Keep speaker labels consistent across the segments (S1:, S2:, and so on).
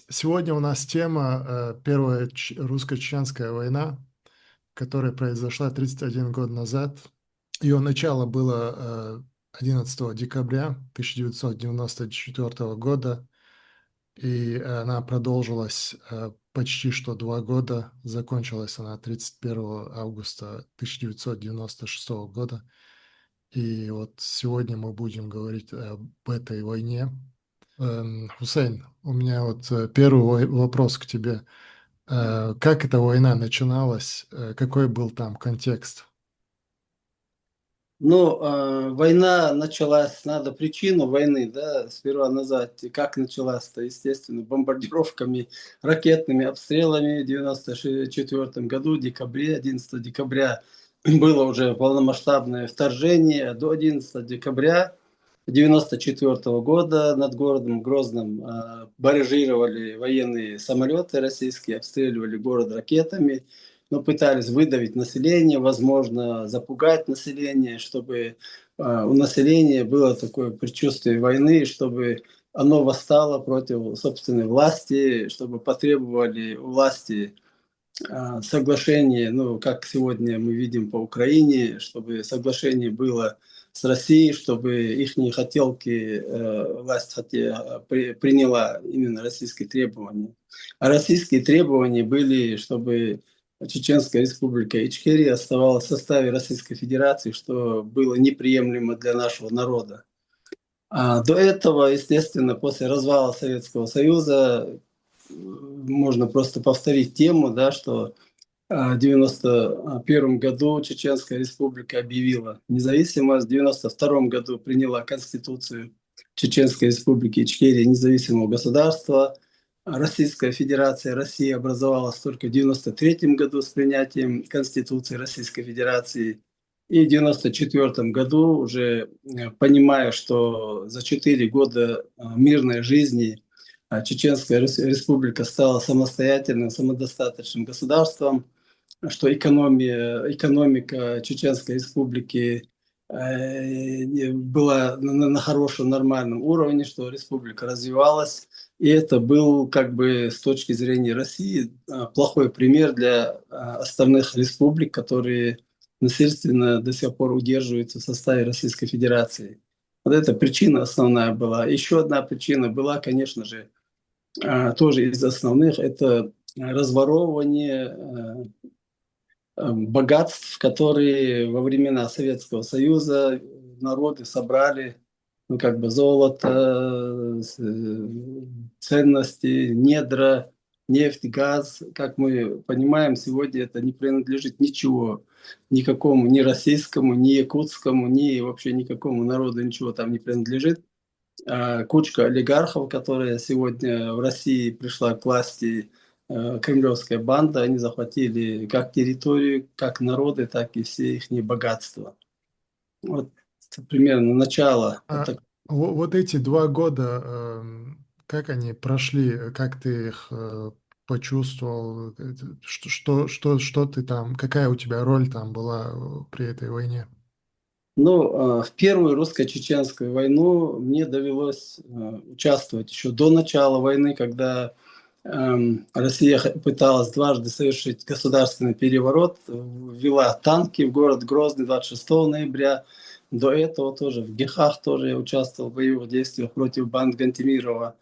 S1: Сегодня у нас тема Первая русско-чеченская война, которая произошла 31 год назад. Ее начало было 11 декабря 1994 года, и она продолжилась почти что 2 года. Закончилась она 31 августа 1996 года. И вот сегодня мы будем говорить об этой войне. Хусейн, у меня вот первый вопрос к тебе. Как эта война начиналась? Какой был там контекст?
S2: Ну, война началась, надо причину войны, да, сперва назвать. И как началась-то, естественно, бомбардировками, ракетными обстрелами в 1994 году, декабре, 11 декабря было уже полномасштабное вторжение. До 11 декабря 1994 года над городом Грозным баражировали военные самолеты российские, обстреливали город ракетами, но пытались выдавить население, возможно, запугать население, чтобы у населения было такое предчувствие войны, чтобы оно восстало против собственной власти, чтобы потребовали у власти соглашение, ну, как сегодня мы видим по Украине, чтобы соглашение было с Россией, чтобы их хотелки власть приняла именно российские требования. А российские требования были, чтобы Чеченская республика Ичкерия оставалась в составе Российской Федерации, что было неприемлемо для нашего народа. А до этого, естественно, после развала Советского Союза можно просто повторить тему, да, что в 1991 году Чеченская республика объявила независимость, в 1992 году приняла Конституцию Чеченской республики Ичкерия независимого государства. Российская Федерация России образовалась только в 1993 году с принятием Конституции Российской Федерации. И в 1994 году, уже понимая, что за 4 года мирной жизни Чеченская республика стала самостоятельным, самодостаточным государством, что экономика Чеченской республики была на хорошем, нормальном уровне, что республика развивалась. И это был, как бы, с точки зрения России, плохой пример для остальных республик, которые насильственно до сих пор удерживаются в составе Российской Федерации. Вот эта причина основная была. Еще одна причина была, конечно же, тоже из основных, это разворовывание богатств, которые во времена Советского Союза народы собрали, ну, как бы золото, ценности, недра, нефть, газ. Как мы понимаем, сегодня это не принадлежит ничего, никакому, ни российскому, ни якутскому, ни вообще никакому народу ничего там не принадлежит. Кучка олигархов, которая сегодня в России пришла к власти, кремлевская банда, они захватили как территорию, как народы, так и все их богатства. Вот примерно начало.
S1: А вот эти 2 года, как они прошли, как ты их почувствовал, что ты там, какая у тебя роль там была при этой войне?
S2: Ну, в первую русско-чеченскую войну мне довелось участвовать еще до начала войны, когда Россия пыталась дважды совершить государственный переворот, ввела танки в город Грозный 26 ноября. До этого тоже в Гехах тоже я участвовал в боевых действиях против банд Гантемирова.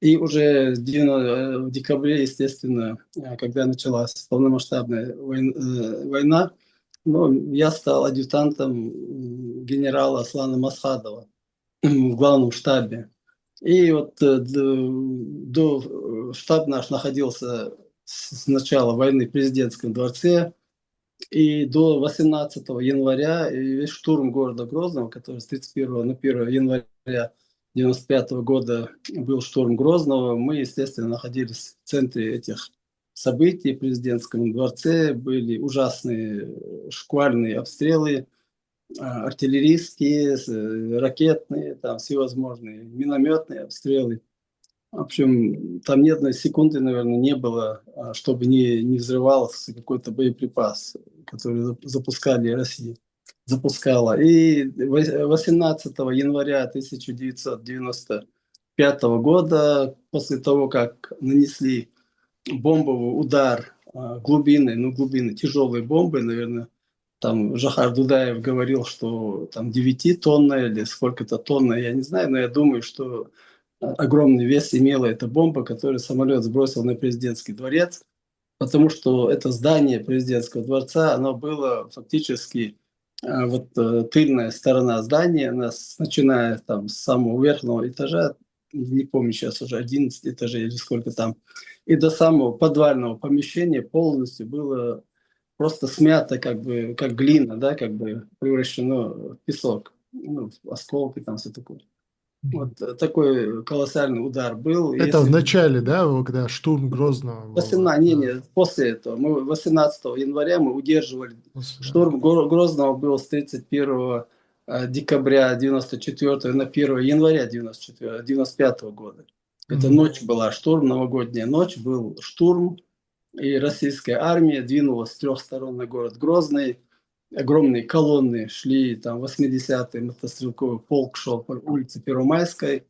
S2: И уже в декабре, естественно, когда началась полномасштабная война, ну, я стал адъютантом генерала Аслана Масхадова в главном штабе. И вот штаб наш находился с начала войны в президентском дворце, и до 18 января и весь штурм города Грозного, который с 31 на 1 января 1995 года был штурм Грозного, мы, естественно, находились в центре этих событий в президентском дворце, были ужасные шквальные обстрелы, артиллерийские, ракетные, там всевозможные минометные обстрелы. В общем, там ни одной секунды, наверное, не было, чтобы не взрывался какой-то боеприпас, который запускали Россия. Запускала. И 18 января 1995 1995 года, после того, как нанесли бомбовый удар глубины, ну глубины, тяжелые бомбы, наверное, там Жахар Дудаев говорил, что там 9-тонная или сколько-то тонная, я не знаю, но я думаю, что огромный вес имела эта бомба, которую самолет сбросил на президентский дворец, потому что это здание президентского дворца, оно было фактически тыльная сторона здания, она начиная там с самого верхнего этажа, не помню сейчас уже 11 этажей или сколько там, и до самого подвального помещения полностью было просто смято, как бы, как глина, да, как бы превращено в песок, ну, в осколки там все такое. Вот такой колоссальный удар был.
S1: Это в
S2: Если
S1: начале, да, когда штурм Грозного был?
S2: 18, не, после этого, мы 18 января мы удерживали,
S1: Да.
S2: штурм Грозного был с 31 декабря 94 на 1 января 95 года. Это
S1: Мгм.
S2: ночь была, штурм, новогодняя ночь, был штурм, и российская армия двинулась с трех сторон на город Грозный. Огромные колонны шли, там 80-й мотострелковый полк шел по улице Первомайской,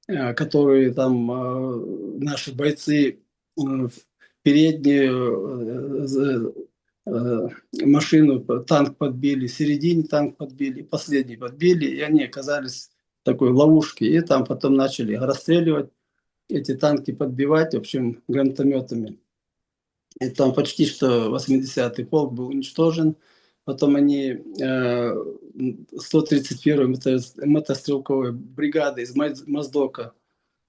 S2: которые там наши бойцы в переднюю машину, танк подбили, в середине танк подбили, последний подбили, и они оказались в такой ловушке. И там потом начали расстреливать, эти танки подбивать, в общем, гранатометами. И там почти что 80-й полк был уничтожен. Потом они 131-й мотострелковой бригады из Моздока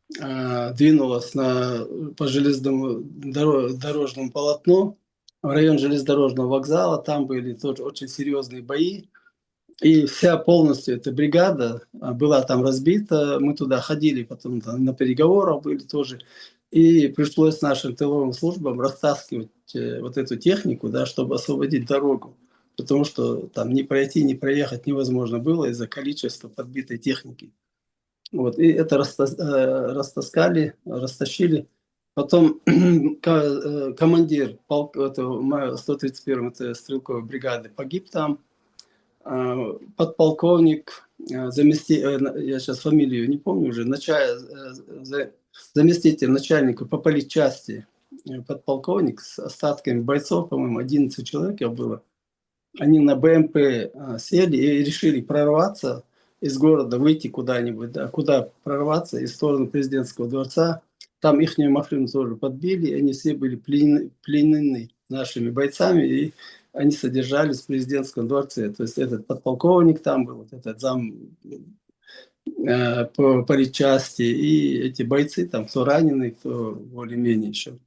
S2: двинулась по железному дорожному полотну в район железнодорожного вокзала. Там были тоже очень серьезные бои. И вся полностью эта бригада была там разбита. Мы туда ходили потом на переговорах были тоже. И пришлось нашим тыловым службам растаскивать вот эту технику, да, чтобы освободить дорогу. Потому что там ни пройти, ни проехать невозможно было из-за количества подбитой техники. Вот, и это растаскали, растащили. Потом командир 131-й это стрелковой бригады погиб там. Подполковник, я сейчас фамилию не помню уже, заместитель начальника по политчасти, подполковник с остатками бойцов, по-моему, 11 человек было. Они на БМП сели и решили прорваться из города, выйти куда-нибудь, да, куда прорваться, из стороны президентского дворца. Там их машину тоже подбили, и они все были пленены нашими бойцами, и они содержались в президентском дворце. То есть этот подполковник там был, вот этот зам по политчасти, и эти бойцы, там, кто раненый, кто более-менее еще.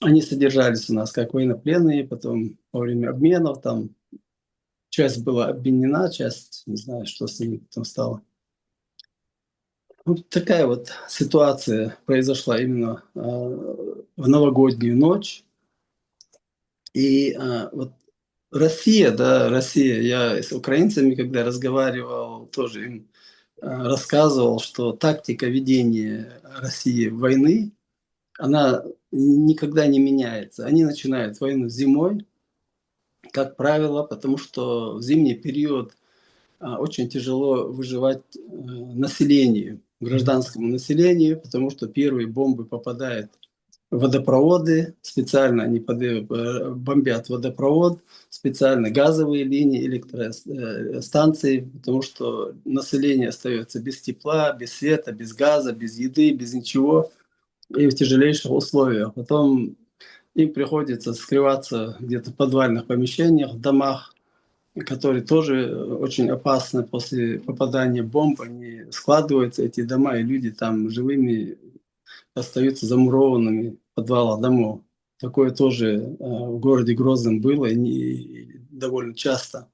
S2: Они содержались у нас как военнопленные, потом во время обменов там часть была обменена, часть, не знаю, что с ними потом стало. Вот такая вот ситуация произошла именно в новогоднюю ночь. И вот Россия, да, Россия, я с украинцами, когда разговаривал, тоже им рассказывал, что тактика ведения России войны, она никогда не меняется. Они начинают войну зимой, как правило, потому что в зимний период очень тяжело выживать населению, гражданскому населению, потому что первые бомбы попадают в водопроводы, специально они бомбят водопровод, специально газовые линии, электростанции, потому что население остается без тепла, без света, без газа, без еды, без ничего, и в тяжелейших условиях. Потом им приходится скрываться где-то в подвальных помещениях, в домах, которые тоже очень опасны после попадания бомб. Они складываются, эти дома, и люди там живыми остаются замурованными в подвалах домов. Такое тоже в городе Грозном было и довольно часто.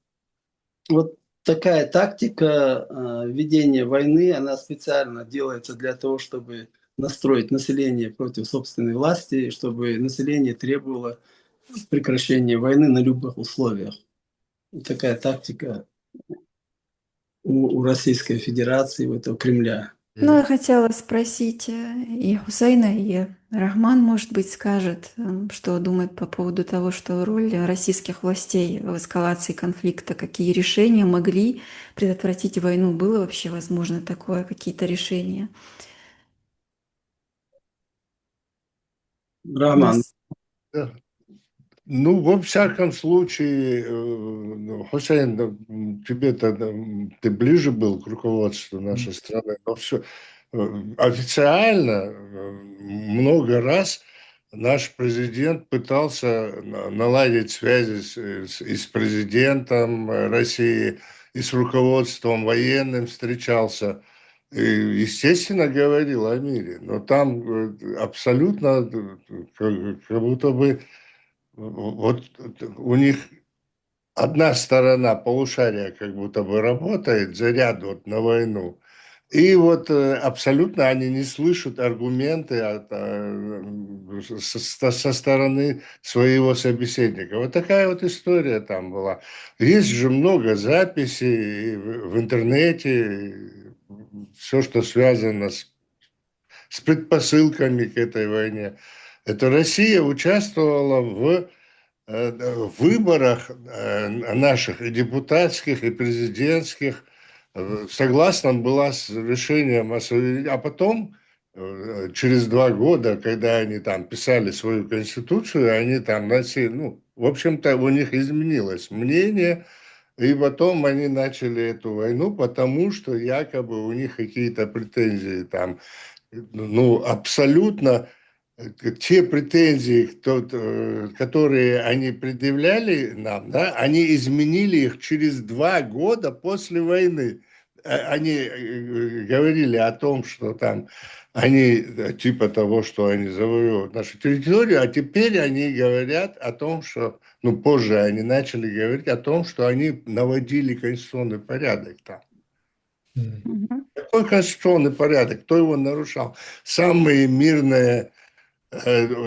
S2: Вот такая тактика ведения войны, она специально делается для того, чтобы настроить население против собственной власти, чтобы население требовало прекращения войны на любых условиях. Такая тактика у Российской Федерации, у этого Кремля.
S3: Ну, я хотела спросить и Хусейна, и Рахман, может быть, скажет, что думает по поводу того, что роль российских властей в эскалации конфликта, какие решения могли предотвратить войну, было вообще возможно такое, какие-то решения?
S2: Роман.
S1: Да.
S4: Ну, во всяком случае, Хусейн, тебе-то ты ближе был к руководству нашей страны, но все официально много раз наш президент пытался наладить связи и с президентом России, и с руководством военным встречался. И, естественно, говорил о мире, но там абсолютно как будто бы вот у них одна сторона полушария как будто бы работает, заряд вот на войну, и вот абсолютно они не слышат аргументы со стороны своего собеседника. Вот такая вот история там была. Есть же много записей в интернете, все, что связано с предпосылками к этой войне. Это Россия участвовала в выборах наших и депутатских, и президентских, согласна была с решением о суверенитете, а потом, через 2 года, когда они там писали свою конституцию, они там носили, ну, в общем-то, у них изменилось мнение, и потом они начали эту войну, потому что якобы у них какие-то претензии там, ну, абсолютно те претензии, которые они предъявляли нам, да, они изменили их через 2 года после войны. Они говорили о том, что там они типа того, что они завоевывают нашу территорию, а теперь они говорят о том, что, ну, позже они начали говорить о том, что они наводили конституционный порядок там.
S3: Мгм.
S4: Какой конституционный порядок? Кто его нарушал? Самые мирные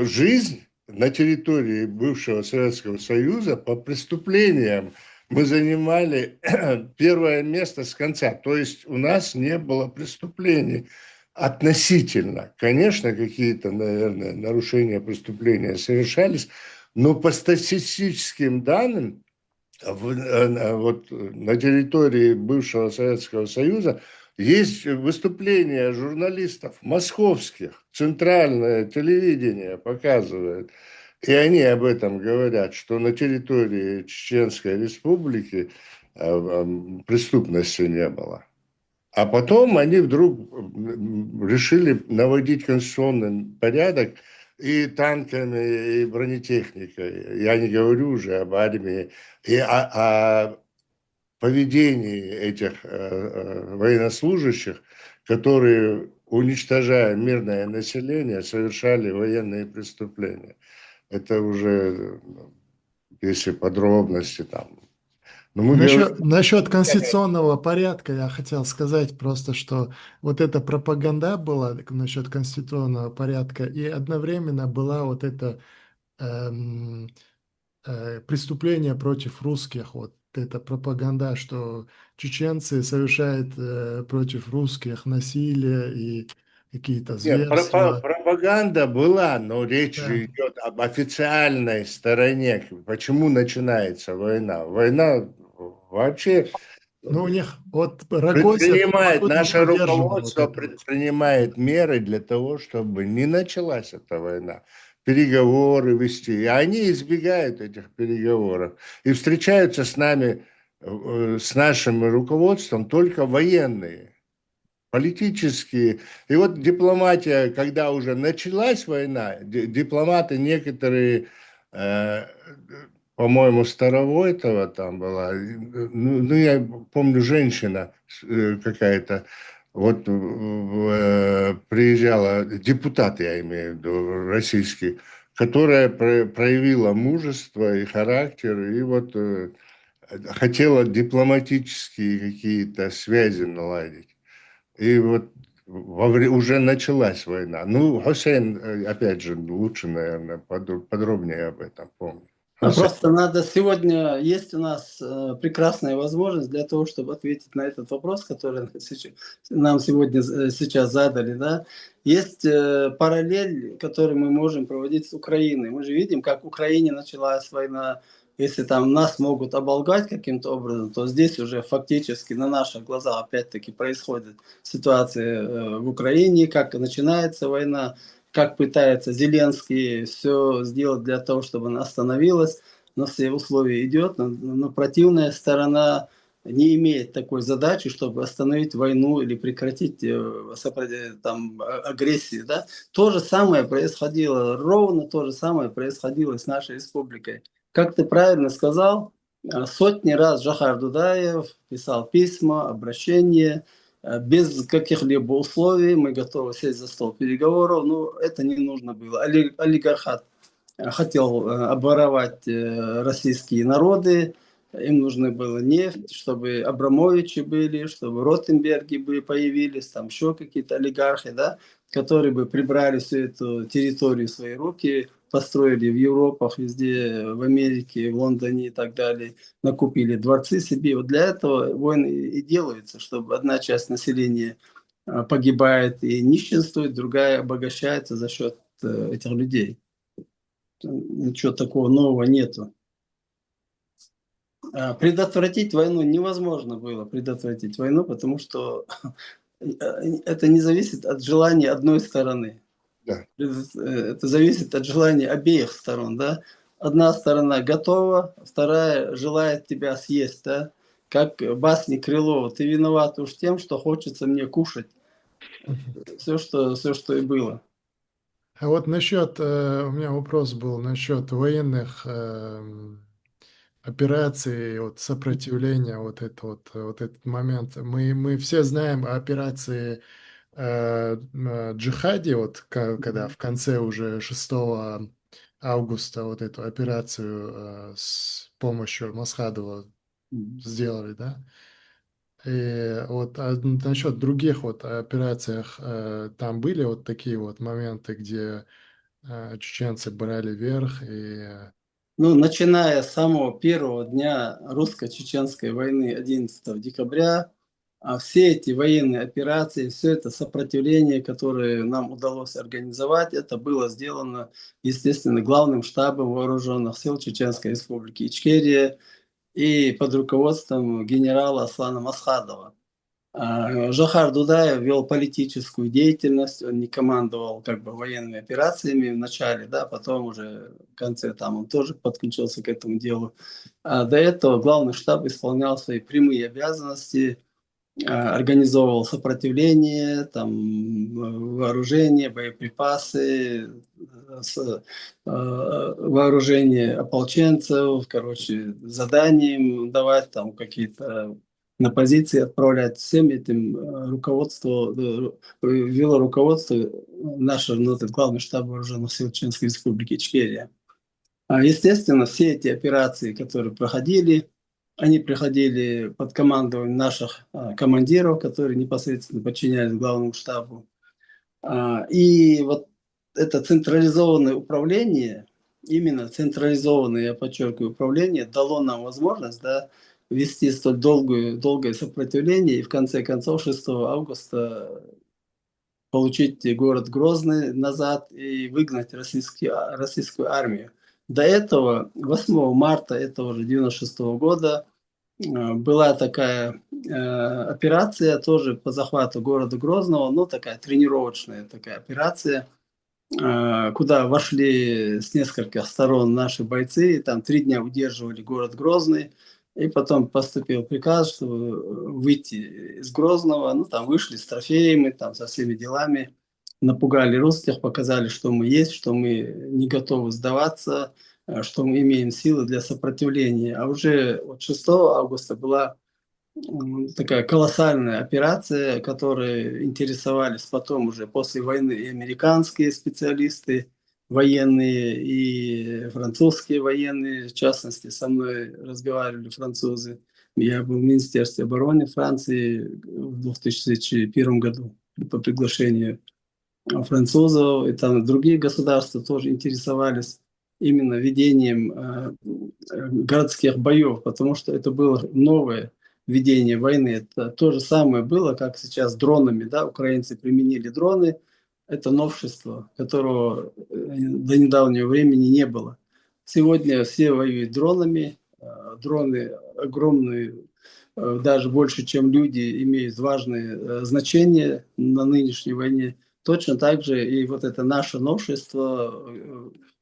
S4: жизнь на территории бывшего Советского Союза по преступлениям мы занимали первое место с конца. То есть у нас не было преступлений относительно. Конечно, какие-то, наверное, нарушения преступления совершались, но по статистическим данным вот на территории бывшего Советского Союза есть выступления журналистов московских, центральное телевидение показывает, и они об этом говорят, что на территории Чеченской Республики преступности не было. А потом они вдруг решили наводить конституционный порядок и танками, и бронетехникой. Я не говорю уже об армии, и о поведении этих военнослужащих, которые, уничтожая мирное население, совершали военные преступления. Это уже, если подробности там. Но мы говорим,
S1: Насчет конституционного порядка я хотел сказать просто, что вот эта пропаганда была насчет конституционного порядка, и одновременно была вот это эм, преступление против русских, вот эта пропаганда, что чеченцы совершают против русских насилие и какие-то
S4: нет,
S1: зверства.
S4: пропаганда была, но речь
S1: Да.
S4: же идет об официальной стороне. Почему начинается война? Война вообще
S1: Но у них вот Рогозин абсолютно
S4: наше
S1: поддерживал вот
S4: руководство
S1: это вот.
S4: предпринимает меры для того, чтобы не началась эта война. Переговоры вести. И они избегают этих переговоров. И встречаются с нами, с нашим руководством только военные, политические. И вот дипломатия, когда уже началась война, дипломаты некоторые, по-моему, Старовойтова там была, ну, я помню, женщина какая-то, вот приезжала, депутат, я имею в виду, российский, которая проявила мужество и характер, и вот хотела дипломатические какие-то связи наладить. И вот уже началась война. Ну, Хусейн, опять же, лучше, наверное, подробнее об этом помнит.
S2: Просто надо сегодня, есть у нас прекрасная возможность для того, чтобы ответить на этот вопрос, который нам сегодня сейчас задали. Да? Есть параллель, которую мы можем проводить с Украиной. Мы же видим, как в Украине началась война. Если там нас могут оболгать каким-то образом, то здесь уже фактически на наших глазах опять-таки происходит ситуация в Украине, как начинается война, как пытается Зеленский все сделать для того, чтобы она остановилась, на все условия идет, но противная сторона не имеет такой задачи, чтобы остановить войну или прекратить агрессию. Да? То же самое происходило, ровно то же самое происходило с нашей республикой. Как ты правильно сказал, сотни раз Жохар Дудаев писал письма, обращения, без каких-либо условий, мы готовы сесть за стол переговоров, но это не нужно было. Олигархат хотел обворовать российские народы, им нужны было нефть, чтобы Абрамовичи были, чтобы Ротенберги бы появились, там еще какие-то олигархи, да, которые бы прибрали всю эту территорию в свои руки, построили в Европах, везде, в Америке, в Лондоне и так далее, накупили дворцы себе. Вот для этого войны и делаются, чтобы одна часть населения погибает и нищенствует, другая обогащается за счет этих людей. Ничего такого нового нету. Предотвратить войну невозможно было, предотвратить войну, потому что это не зависит от желания одной стороны.
S4: Да.
S2: Это зависит от желания обеих сторон. Да? Одна сторона готова, вторая желает тебя съесть. Да? Как басни Крылова: ты виноват уж тем, что хочется мне кушать. Все, что и было.
S1: А вот насчет, у меня вопрос был насчет военных операций, вот сопротивления, вот этот момент. Мы все знаем о операции Джихади, вот когда в конце уже 6 августа вот эту операцию с помощью Масхадова сделали, да? И вот насчет других вот операциях, там были вот такие вот моменты, где чеченцы брали верх и...
S2: Ну, начиная с самого первого дня русско-чеченской войны 11 декабря, все эти военные операции, все это сопротивление, которое нам удалось организовать, это было сделано, естественно, главным штабом вооруженных сил Чеченской Республики Ичкерия и под руководством генерала Аслана Масхадова. Жохар Дудаев вел политическую деятельность, он не командовал как бы военными операциями в начале, да, потом уже в конце там он тоже подключился к этому делу. До этого главный штаб исполнял свои прямые обязанности, организовывал сопротивление, там, вооружение, боеприпасы, вооружение ополченцев, короче, задания им давать, там какие-то на позиции отправлять. Всем этим вело руководство наше, этот главный штаб вооруженных сил Чеченской Республики Ичкерия. Естественно, все эти операции, которые проходили, они приходили под командованием наших командиров, которые непосредственно подчинялись главному штабу. И вот это централизованное управление, именно централизованное, я подчеркиваю, управление, дало нам возможность, да, вести столь долгое сопротивление и в конце концов 6 августа получить город Грозный назад и выгнать российскую армию. До этого, 8 марта этого же 1996 года, была такая операция тоже по захвату города Грозного, ну такая тренировочная такая операция, куда вошли с нескольких сторон наши бойцы, и там 3 дня удерживали город Грозный, и потом поступил приказ, чтобы выйти из Грозного, ну там вышли с трофеями, там со всеми делами, напугали русских, показали, что мы есть, что мы не готовы сдаваться, что мы имеем силы для сопротивления. А уже от 6 августа была такая колоссальная операция, которой интересовались потом уже после войны и американские специалисты, военные, и французские военные. В частности, со мной разговаривали французы. Я был в Министерстве обороны Франции в 2001 году по приглашению французов, и там другие государства тоже интересовались именно ведением городских боев, потому что это было новое ведение войны. Это то же самое было, как сейчас с дронами. Да? Украинцы применили дроны. Это новшество, которого до недавнего времени не было. Сегодня все воюют дронами. Дроны огромные, даже больше, чем люди, имеют важное значение на нынешней войне. точно так же и вот это наше новшество,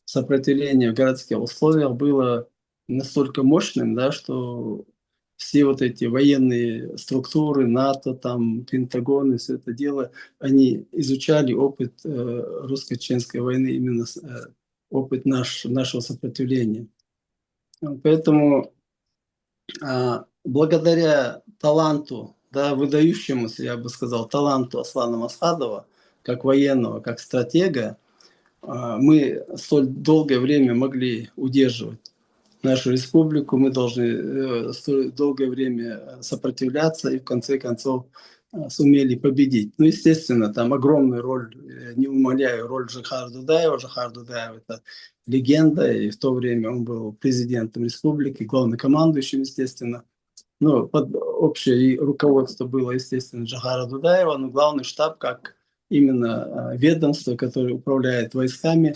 S2: сопротивление в городских условиях было настолько мощным, да, что все вот эти военные структуры, НАТО, там, Пентагон и все это дело, они изучали опыт русско-чеченской войны, именно опыт нашего сопротивления. Поэтому благодаря таланту, да, выдающемуся, я бы сказал, таланту Аслана Масхадова, как военного, как стратега, мы столь долгое время могли удерживать нашу республику, мы должны столь долгое время сопротивляться и в конце концов сумели победить. Ну, естественно, там огромную роль, не умаляю, роль Жихара Дудаева. Жихар Дудаев – это легенда, и в то время он был президентом республики, главнокомандующим, естественно. Ну, под общее руководство было, естественно, Жихара Дудаева, но главный штаб, как именно ведомство, которое управляет войсками,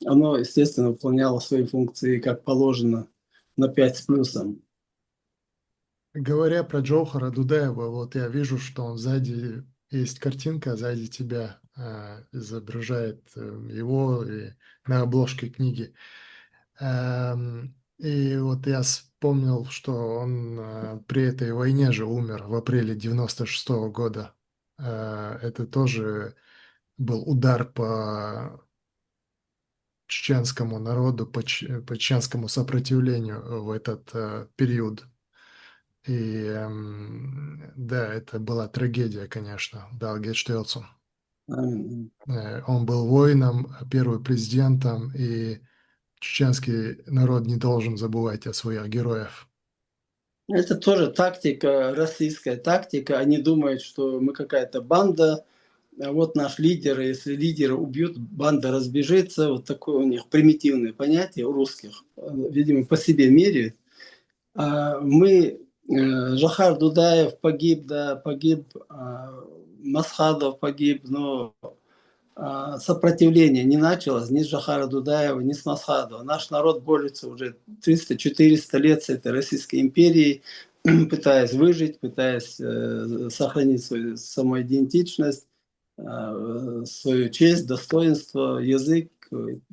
S2: оно, естественно, выполняло свои функции как положено на 5 с плюсом.
S1: Говоря про Джохара Дудаева, вот я вижу, что он сзади, есть картинка, сзади тебя изображает его и на обложке книги. И вот я вспомнил, что он при этой войне же умер в апреле 96-го года. Это тоже был удар по чеченскому народу, по чеченскому сопротивлению в этот период. И да, это была трагедия, конечно, Далгетштельцу. Он был воином, первым президентом, и чеченский народ не должен забывать о своих героях.
S2: Это тоже тактика, российская тактика. Они думают, что мы какая-то банда, а вот наш лидер, и если лидера убьют, банда разбежится. Вот такое у них примитивное понятие у русских. Видимо, по себе меряют. Жохар Дудаев погиб, да, погиб, Масхадов погиб, но сопротивление не началось ни с Жохара Дудаева, ни с Масхадова. Наш народ борется уже 300-400 лет с этой Российской империей, пытаясь выжить, пытаясь сохранить свою самоидентичность, свою честь, достоинство, язык,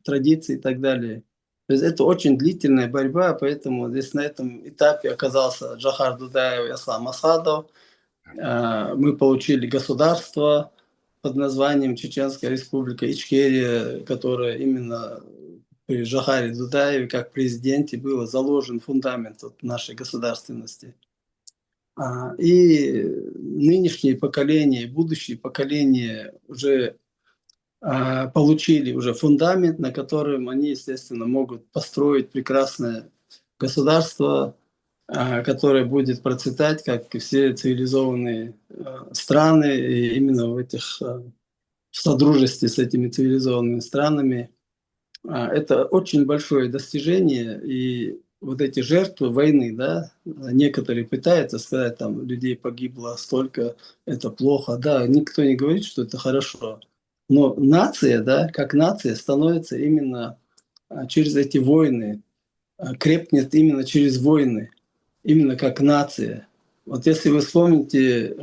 S2: традиции и так далее. То есть это очень длительная борьба, поэтому здесь на этом этапе оказался Джохар Дудаев и Аслан Масхадов. Мы получили государство под названием Чеченская Республика Ичкерия, которая именно при Джохаре Дудаеве как президенте было заложен фундамент нашей государственности. И нынешние поколения, будущие поколения уже получили уже фундамент, на котором они, естественно, могут построить прекрасное государство, которое будет процветать, как и все цивилизованные страны, и именно в этих в содружестве с этими цивилизованными странами. Это очень большое достижение, и вот эти жертвы войны, да, некоторые пытаются сказать, там, людей погибло столько, это плохо, да, никто не говорит, что это хорошо. Но нация, да, как нация становится именно через эти войны, крепнет именно через войны, именно как нация. Вот если вы вспомните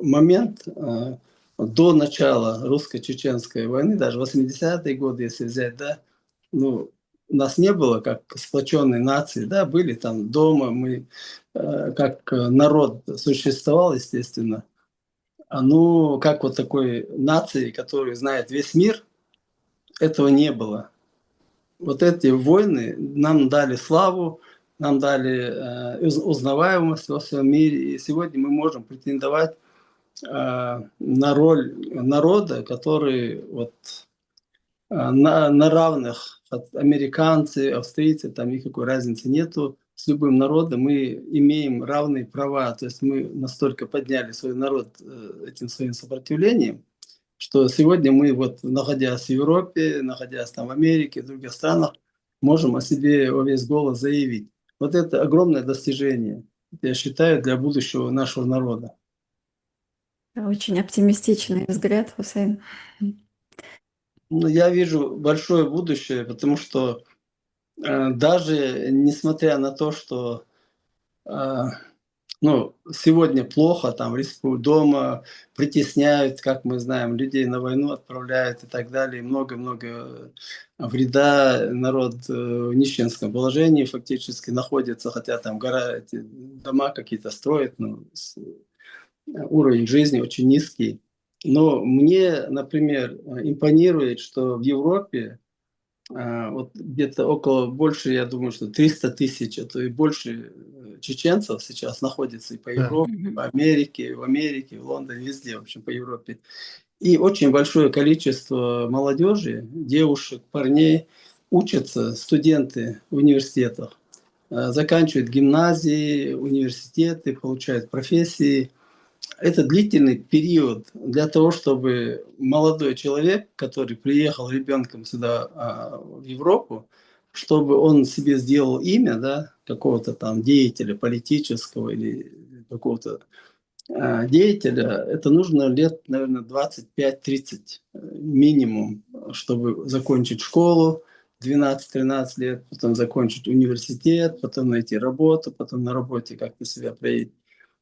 S2: момент до начала русско-чеченской войны, даже 80-е годы, если взять, да, ну, у нас не было как сплоченной нации, да, были там дома, мы как народ существовал, естественно. Ну, как вот такой нации, которая знает весь мир, этого не было. Вот эти войны нам дали славу, нам дали узнаваемость во всем мире, и сегодня мы можем претендовать на роль народа, который вот на равных, американцы, австрийцы, там никакой разницы нету. С любым народом мы имеем равные права. То есть мы настолько подняли свой народ этим своим сопротивлением, что сегодня мы, вот, находясь в Европе, находясь там в Америке, в других странах, можем о себе во весь голос заявить. Вот это огромное достижение, я считаю, для будущего нашего народа.
S3: Очень оптимистичный взгляд, Хусейн.
S2: Ну, я вижу большое будущее, потому что даже несмотря на то, что Ну, сегодня плохо, там дома притесняют, как мы знаем, людей на войну отправляют и так далее. Много-много вреда. Народ в нищенском положении фактически находится, хотя там эти дома какие-то строят, но уровень жизни очень низкий. Но мне, например, импонирует, что в Европе вот где-то около больше, я думаю, что 300 тысяч, а то и больше чеченцев сейчас находится и по
S1: Да.
S2: Европе, по Америке, в Америке, в Лондоне, везде, в общем, по Европе. И очень большое количество молодежи, девушек, парней учатся, студенты в университетах, заканчивают гимназии, университеты, получают профессии. Это длительный период для того, чтобы молодой человек, который приехал ребенком сюда в Европу, чтобы он себе сделал имя, да, какого-то там деятеля политического или какого-то деятеля, это нужно лет, наверное, 25-30 минимум, чтобы закончить школу, 12-13 лет, потом закончить университет, потом найти работу, потом на работе как-то себя проявить.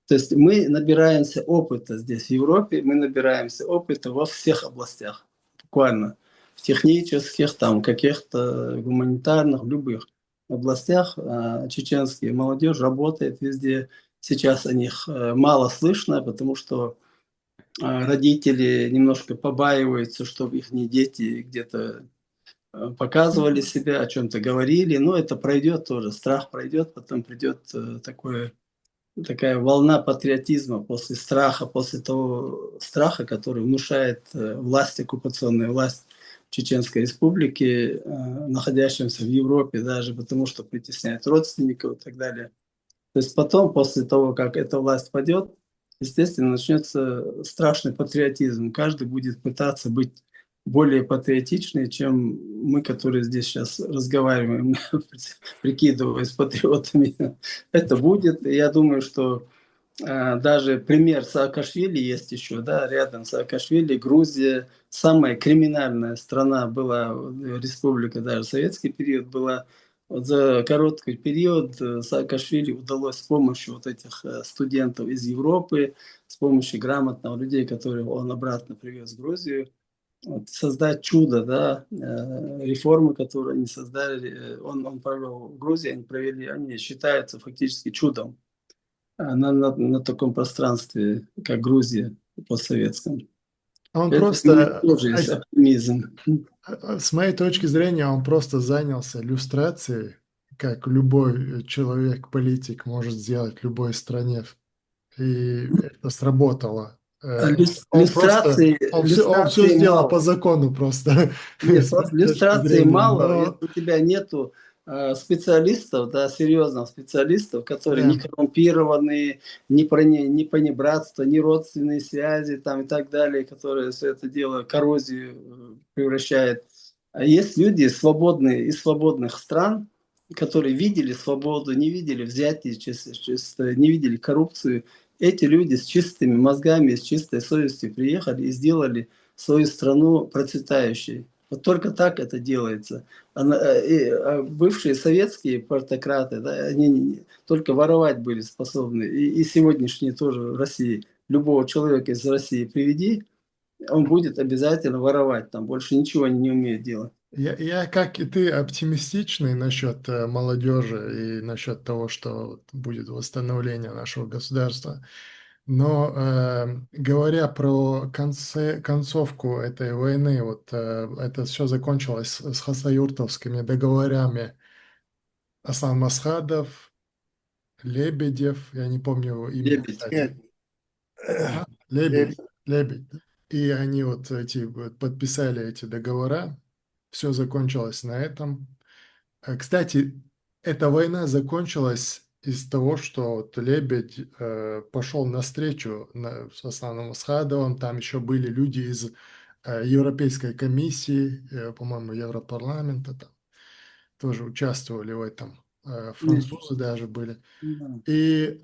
S2: То есть мы набираемся опыта здесь, в Европе, мы набираемся опыта во всех областях, буквально. В технических, там, каких-то гуманитарных, в любых областях чеченская молодежь работает везде. Сейчас о них мало слышно, потому что родители немножко побаиваются, чтобы их дети где-то показывали себя, о чем-то говорили. Но это пройдет тоже, страх пройдет, потом придет такая волна патриотизма после страха, после того страха, который внушает власть, оккупационная власть Чеченской Республики, находящимся в Европе даже, потому что притесняет родственников и так далее. То есть потом, после того, как эта власть падет, естественно, начнется страшный патриотизм. Каждый будет пытаться быть более патриотичнее, чем мы, которые здесь сейчас разговариваем, прикидываясь патриотами. Это будет. И я думаю, что даже пример Саакашвили есть еще, да, рядом Саакашвили, Грузия, самая криминальная страна была, республика даже в советский период была. Вот за короткий период Саакашвили удалось с помощью вот этих студентов из Европы, с помощью грамотных людей, которых он обратно привез в Грузию, вот, создать чудо, да, реформы, которые они создали, он провел в Грузии, они провели, они считаются фактически чудом на таком пространстве, как Грузия постсоветском.
S1: Он
S2: Это у меня
S1: просто,
S2: тоже есть оптимизм.
S1: с моей точки зрения, он просто занялся иллюстрацией, как любой человек, политик может сделать в любой стране. И это сработало.
S2: Иллюстрации,
S1: Он все
S2: иллюстрации
S1: сделал по
S2: мало.
S1: закону просто,
S2: Нет,
S1: с
S2: просто
S1: моей точки
S2: иллюстрации
S1: зрения.
S2: мало, если
S1: Но,
S2: у тебя нету специалистов, да, серьезных специалистов, которые не
S1: да,
S2: коррумпированные, ни понебратство, ни родственные связи там, и так далее, которые все это дело коррозию превращает. А есть люди свободные из свободных стран, которые видели свободу, не видели взятие, не видели коррупцию. Эти люди с чистыми мозгами, с чистой совестью приехали и сделали свою страну процветающей. Вот только так это делается. Бывшие советские партократы, да, они только воровать были способны. И сегодняшние тоже в России. Любого человека из России приведи, он будет обязательно воровать. Там больше ничего они не умеют делать.
S1: я, как и ты, оптимистичный насчет молодежи и насчет того, что вот будет восстановление нашего государства. Но говоря про концовку этой войны, вот это все закончилось с Хасавюртовскими договорами Асан Масхадов, Лебедев, я не помню его имя,
S2: Лебедь.
S1: кстати.
S4: Нет,
S1: А? Лебедь, Лебедь. И они вот эти вот подписали эти договора. Все закончилось на этом. Кстати, эта война закончилась из того, что вот Лебедь пошел навстречу с основным Асхадовым. Там еще были люди из Европейской комиссии, по-моему, Европарламента, там тоже участвовали в этом. Французы даже были.
S2: Да.
S1: И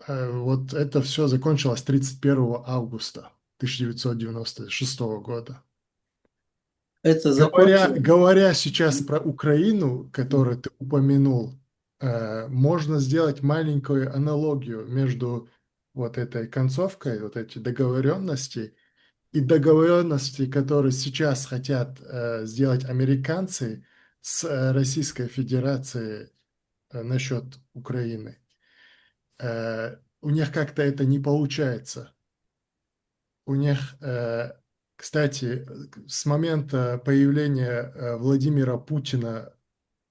S1: вот это все закончилось 31 августа 1996 года.
S2: Это
S1: Говоря,
S2: закончилось.
S1: говоря сейчас про Украину, которую ты упомянул, можно сделать маленькую аналогию между вот этой концовкой, вот эти договоренности и договоренности, которые сейчас хотят сделать американцы с Российской Федерацией насчет Украины. У них как-то это не получается. У них, кстати, с момента появления Владимира Путина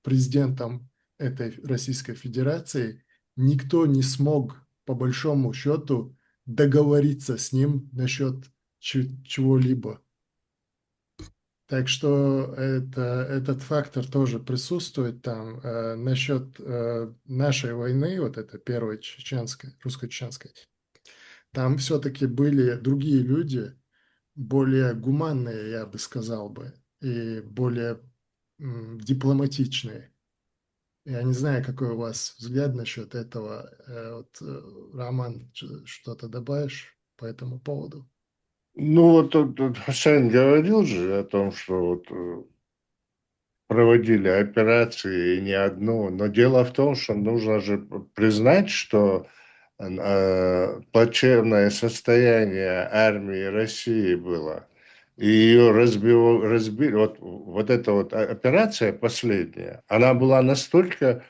S1: президентом этой Российской Федерации никто не смог, по большому счету, договориться с ним насчет чего-либо. Так что этот фактор тоже присутствует там. Насчет нашей войны, вот это первой чеченской, русско-чеченской, там все-таки были другие люди, более гуманные, я бы сказал бы, и более дипломатичные. Я не знаю, какой у вас взгляд насчет этого. Роман, что-то добавишь по этому поводу?
S4: Ну, вот тут Хусейн говорил же о том, что вот проводили операции и не одну, но дело в том, что нужно же признать, что плачевное состояние армии России было, и ее разбили, вот эта вот операция последняя, она была настолько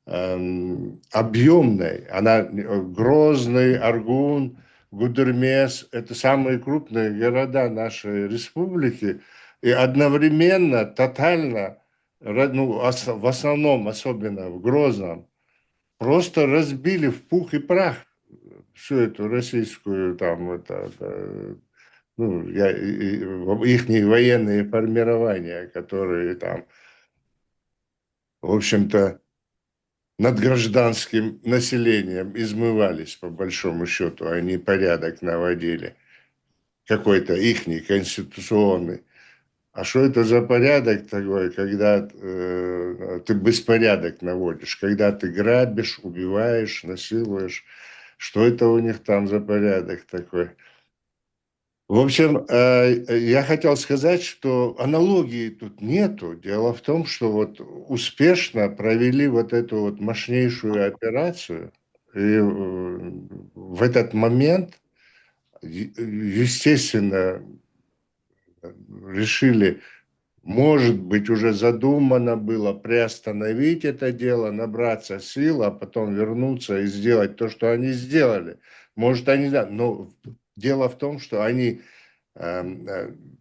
S4: объемной, она Грозный, Аргун, Гудермес, это самые крупные города нашей республики, и одновременно, тотально, ну, в основном, особенно в Грозном, просто разбили в пух и прах всю эту российскую там ну, их военные формирования, которые там, в общем-то, над гражданским населением измывались, по большому счету, они порядок наводили, какой-то ихний конституционный. А что это за порядок такой, когда ты беспорядок наводишь, когда ты грабишь, убиваешь, насилуешь? Что это у них там за порядок такой? В общем, я хотел сказать, что аналогии тут нету. Дело в том, что вот успешно провели вот эту вот мощнейшую операцию, и в этот момент, естественно, решили, может быть, уже задумано было приостановить это дело, набраться сил, а потом вернуться и сделать то, что они сделали. Может, они... Но дело в том, что они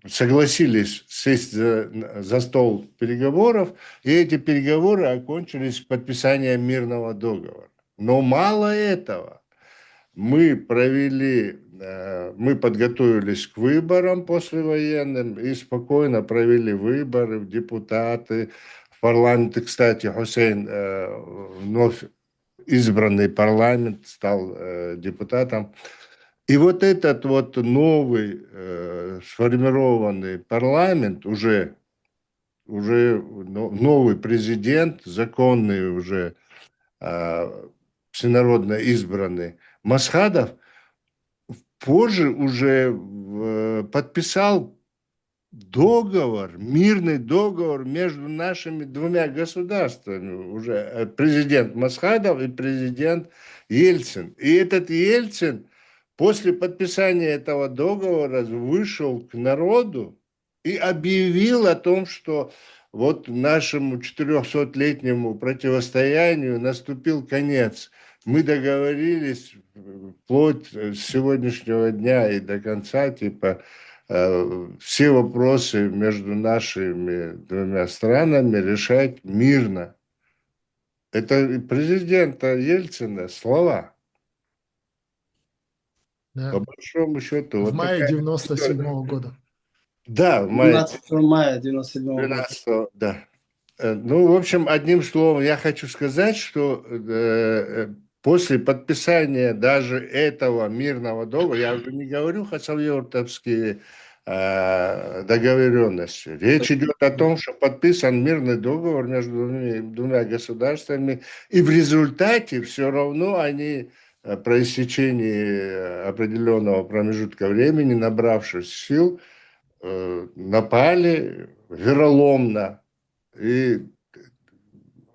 S4: согласились сесть за стол переговоров, и эти переговоры окончились подписанием мирного договора. Но мало этого. Мы подготовились к выборам послевоенным и спокойно провели выборы в депутаты, в парламенты. Кстати, Хусейн вновь избранный парламент стал депутатом. И вот этот вот новый сформированный парламент, уже новый президент, законный уже всенародно избранный, Масхадов, позже уже подписал договор, мирный договор между нашими двумя государствами, уже президент Масхадов и президент Ельцин. И этот Ельцин после подписания этого договора вышел к народу и объявил о том, что вот нашему 400-летнему противостоянию наступил конец. Мы договорились вплоть с сегодняшнего дня и до конца, типа, все вопросы между нашими двумя странами решать мирно. Это президента Ельцина слова.
S1: Да.
S4: По большому счету.
S1: В
S4: Вот
S1: мае
S4: такая
S1: 97-го года.
S4: Да, в мае
S2: 12 мая 97 года.
S4: 12, да. Ну, в общем, одним словом, я хочу сказать, что после подписания даже этого мирного договора, я уже не говорю хасавюртовские договоренности, речь идет о том, что подписан мирный договор между двумя государствами, и в результате все равно они по истечении определенного промежутка времени, набравшись сил, напали вероломно и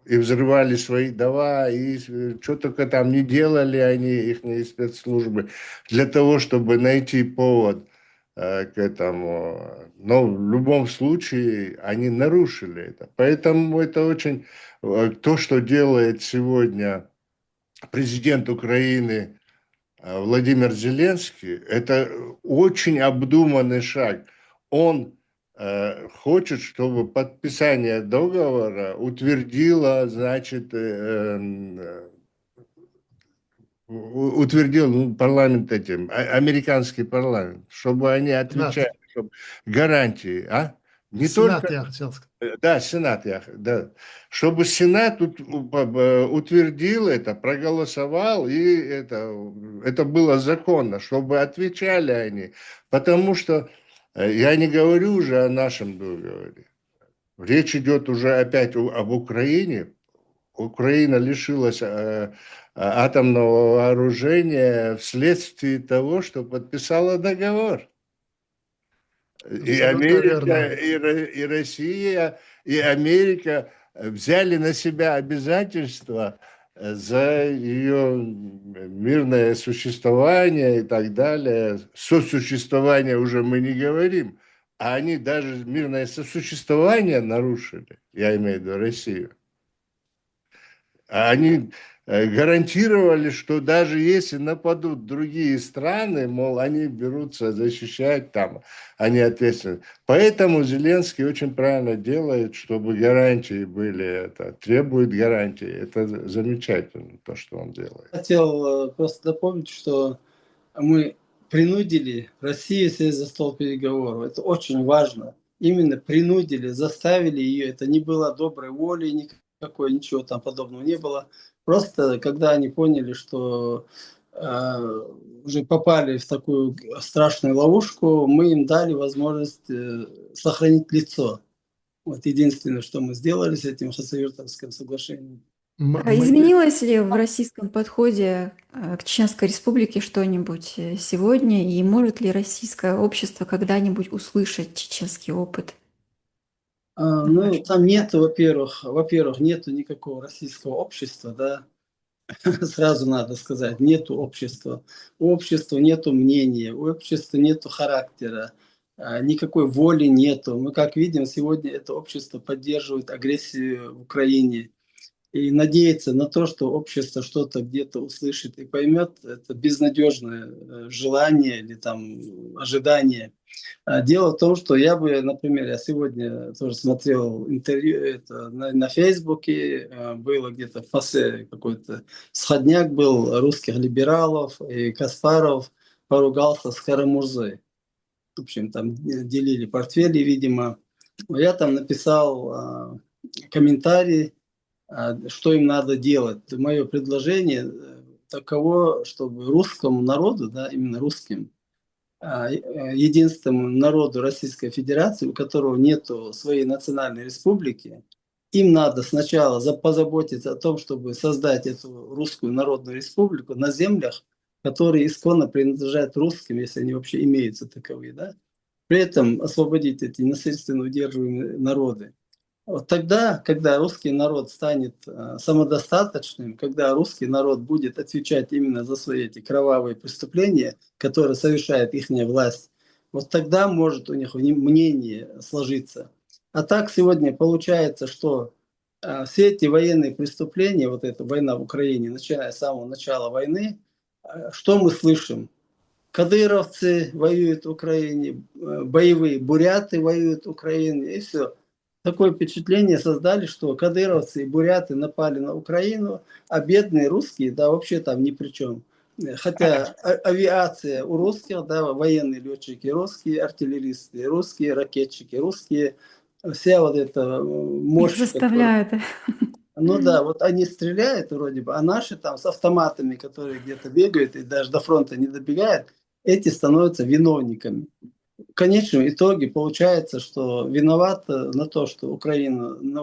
S4: и взрывали свои дома, и что только там не делали они, их спецслужбы, для того, чтобы найти повод к этому. Но в любом случае они нарушили это. Поэтому это очень... То, что делает сегодня президент Украины Владимир Зеленский, это очень обдуманный шаг. Он хочет, чтобы подписание договора утвердило, значит, утвердил парламент этим, американский парламент, чтобы они
S1: Сенат.
S4: отвечали, чтобы гарантии, не
S1: Сенат,
S4: только...
S1: я хотел сказать.
S4: Да, Сенат, да. Чтобы Сенат утвердил это, проголосовал, и это было законно, чтобы отвечали они. Потому что я не говорю уже о нашем договоре. Речь идет уже опять об Украине. Украина лишилась атомного вооружения вследствие того, что подписала договор. И
S1: Абсолютно
S4: Америка,
S1: верно.
S4: и Россия, и Америка взяли на себя обязательства за ее мирное существование и так далее. Сосуществование уже мы не говорим, а они даже мирное сосуществование нарушили, я имею в виду Россию. Они гарантировали, что даже если нападут другие страны, мол, они берутся защищать там, они ответственны. Поэтому Зеленский очень правильно делает, чтобы гарантии были, требует гарантии. Это замечательно, то, что он делает.
S2: Хотел просто напомнить, что мы принудили Россию сесть за стол переговоров. Это очень важно. Именно принудили, заставили ее. Это не было доброй воли никакой, ничего там подобного не было. Просто когда они поняли, что уже попали в такую страшную ловушку, мы им дали возможность сохранить лицо. Вот единственное, что мы сделали с этим Хасавюртовским соглашением.
S3: Изменилось ли в российском подходе к Чеченской Республике что-нибудь сегодня, и может ли российское общество когда-нибудь услышать чеченский опыт?
S2: Ну, там нет, во-первых, нету никакого российского общества, да, сразу надо сказать, нету общества. У общества нету мнения, у общества нету характера, никакой воли нету. Мы, как видим, сегодня это общество поддерживает агрессию в Украине. И надеяться на то, что общество что-то где-то услышит и поймет, это безнадежное желание или там ожидание. Дело в том, что я бы, например, я сегодня тоже смотрел интервью на Фейсбуке, было где-то в ФАСЕ какой-то сходняк был русских либералов, и Каспаров поругался с Карамурзой. В общем, там делили портфели, видимо. Я там написал комментарий, что им надо делать. Мое предложение таково, чтобы русскому народу, да, именно русским, единственному народу Российской Федерации, у которого нет своей национальной республики, им надо сначала позаботиться о том, чтобы создать эту русскую народную республику на землях, которые исконно принадлежат русским, если они вообще имеются таковые. Да? При этом освободить эти насильственно удерживаемые народы. Вот тогда, когда русский народ станет самодостаточным, когда русский народ будет отвечать именно за свои эти кровавые преступления, которые совершает их власть, вот тогда может у них мнение сложиться. А так сегодня получается, что все эти военные преступления, вот эта война в Украине, начиная с самого начала войны, что мы слышим? Кадыровцы воюют в Украине, боевые буряты воюют в Украине, и все. Такое впечатление создали, что кадыровцы и буряты напали на Украину, а бедные русские, да, вообще там ни при чем. Хотя авиация у русских, да, военные летчики русские, артиллеристы русские, ракетчики русские, вся вот эта мощь.
S3: Их заставляют.
S2: Ну да, вот они стреляют вроде бы, а наши там с автоматами, которые где-то бегают и даже до фронта не добегают, эти становятся виновниками. В конечном итоге получается, что виноват на то, что на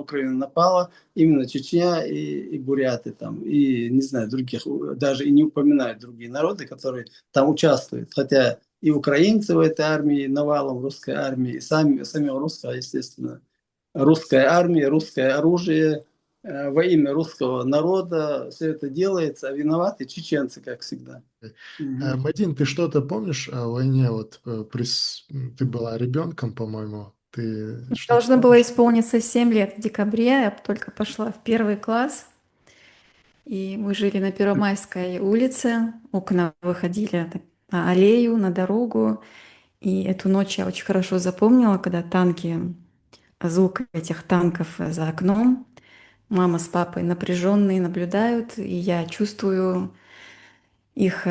S2: Украину напала именно Чечня и буряты там, и не знаю, других, даже и не упоминают другие народы, которые там участвуют. Хотя и украинцы в этой армии, навалом русской армии, и самого русского, естественно, русская армия, русское оружие, во имя русского народа все это делается, а виноваты чеченцы, как всегда. Мгм.
S1: Мадин, ты что-то помнишь о войне? Вот ты была ребенком, по-моему. Ты что-то
S3: Должно было
S1: помнишь?
S3: исполниться 7 лет в декабре, я только пошла в первый класс, и мы жили на Первомайской улице, окна выходили на аллею, на дорогу, и эту ночь я очень хорошо запомнила, когда звук этих танков за окном, мама с папой напряженные наблюдают, и я чувствую их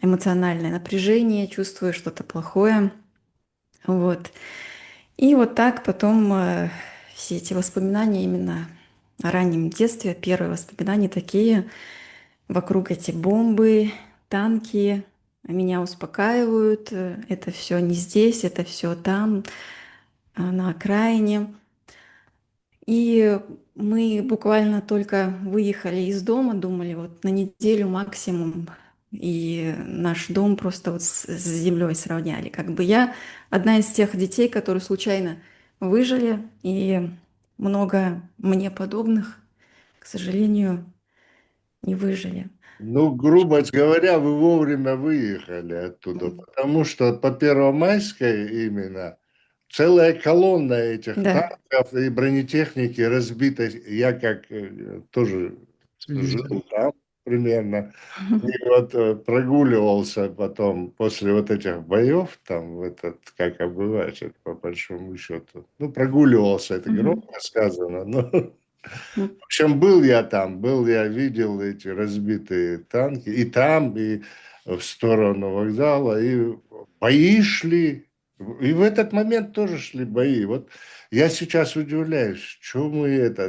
S3: эмоциональное напряжение, чувствую что-то плохое. Вот. И вот так потом все эти воспоминания именно о раннем детстве, первые воспоминания такие, вокруг эти бомбы, танки, меня успокаивают, это все не здесь, это все там, на окраине. И мы буквально только выехали из дома, думали вот на неделю максимум, и наш дом просто вот с землей сравняли. Как бы я одна из тех детей, которые случайно выжили, и много мне подобных, к сожалению, не выжили.
S4: Ну, грубо говоря, вы вовремя выехали оттуда, потому что по Первомайской именно целая колонна этих
S3: Да.
S4: танков и бронетехники разбита. Я как тоже
S1: Свидетель.
S4: жил там примерно. И вот прогуливался потом после вот этих боев, там, в этот, как обыватель, по большому счету. Ну, прогуливался, это
S3: Мгм.
S4: громко сказано, но
S3: Мгм.
S4: в общем, был я там, я видел эти разбитые танки, и там, и в сторону вокзала, и бои шли, и в этот момент тоже шли бои. Вот я сейчас удивляюсь, что мы это,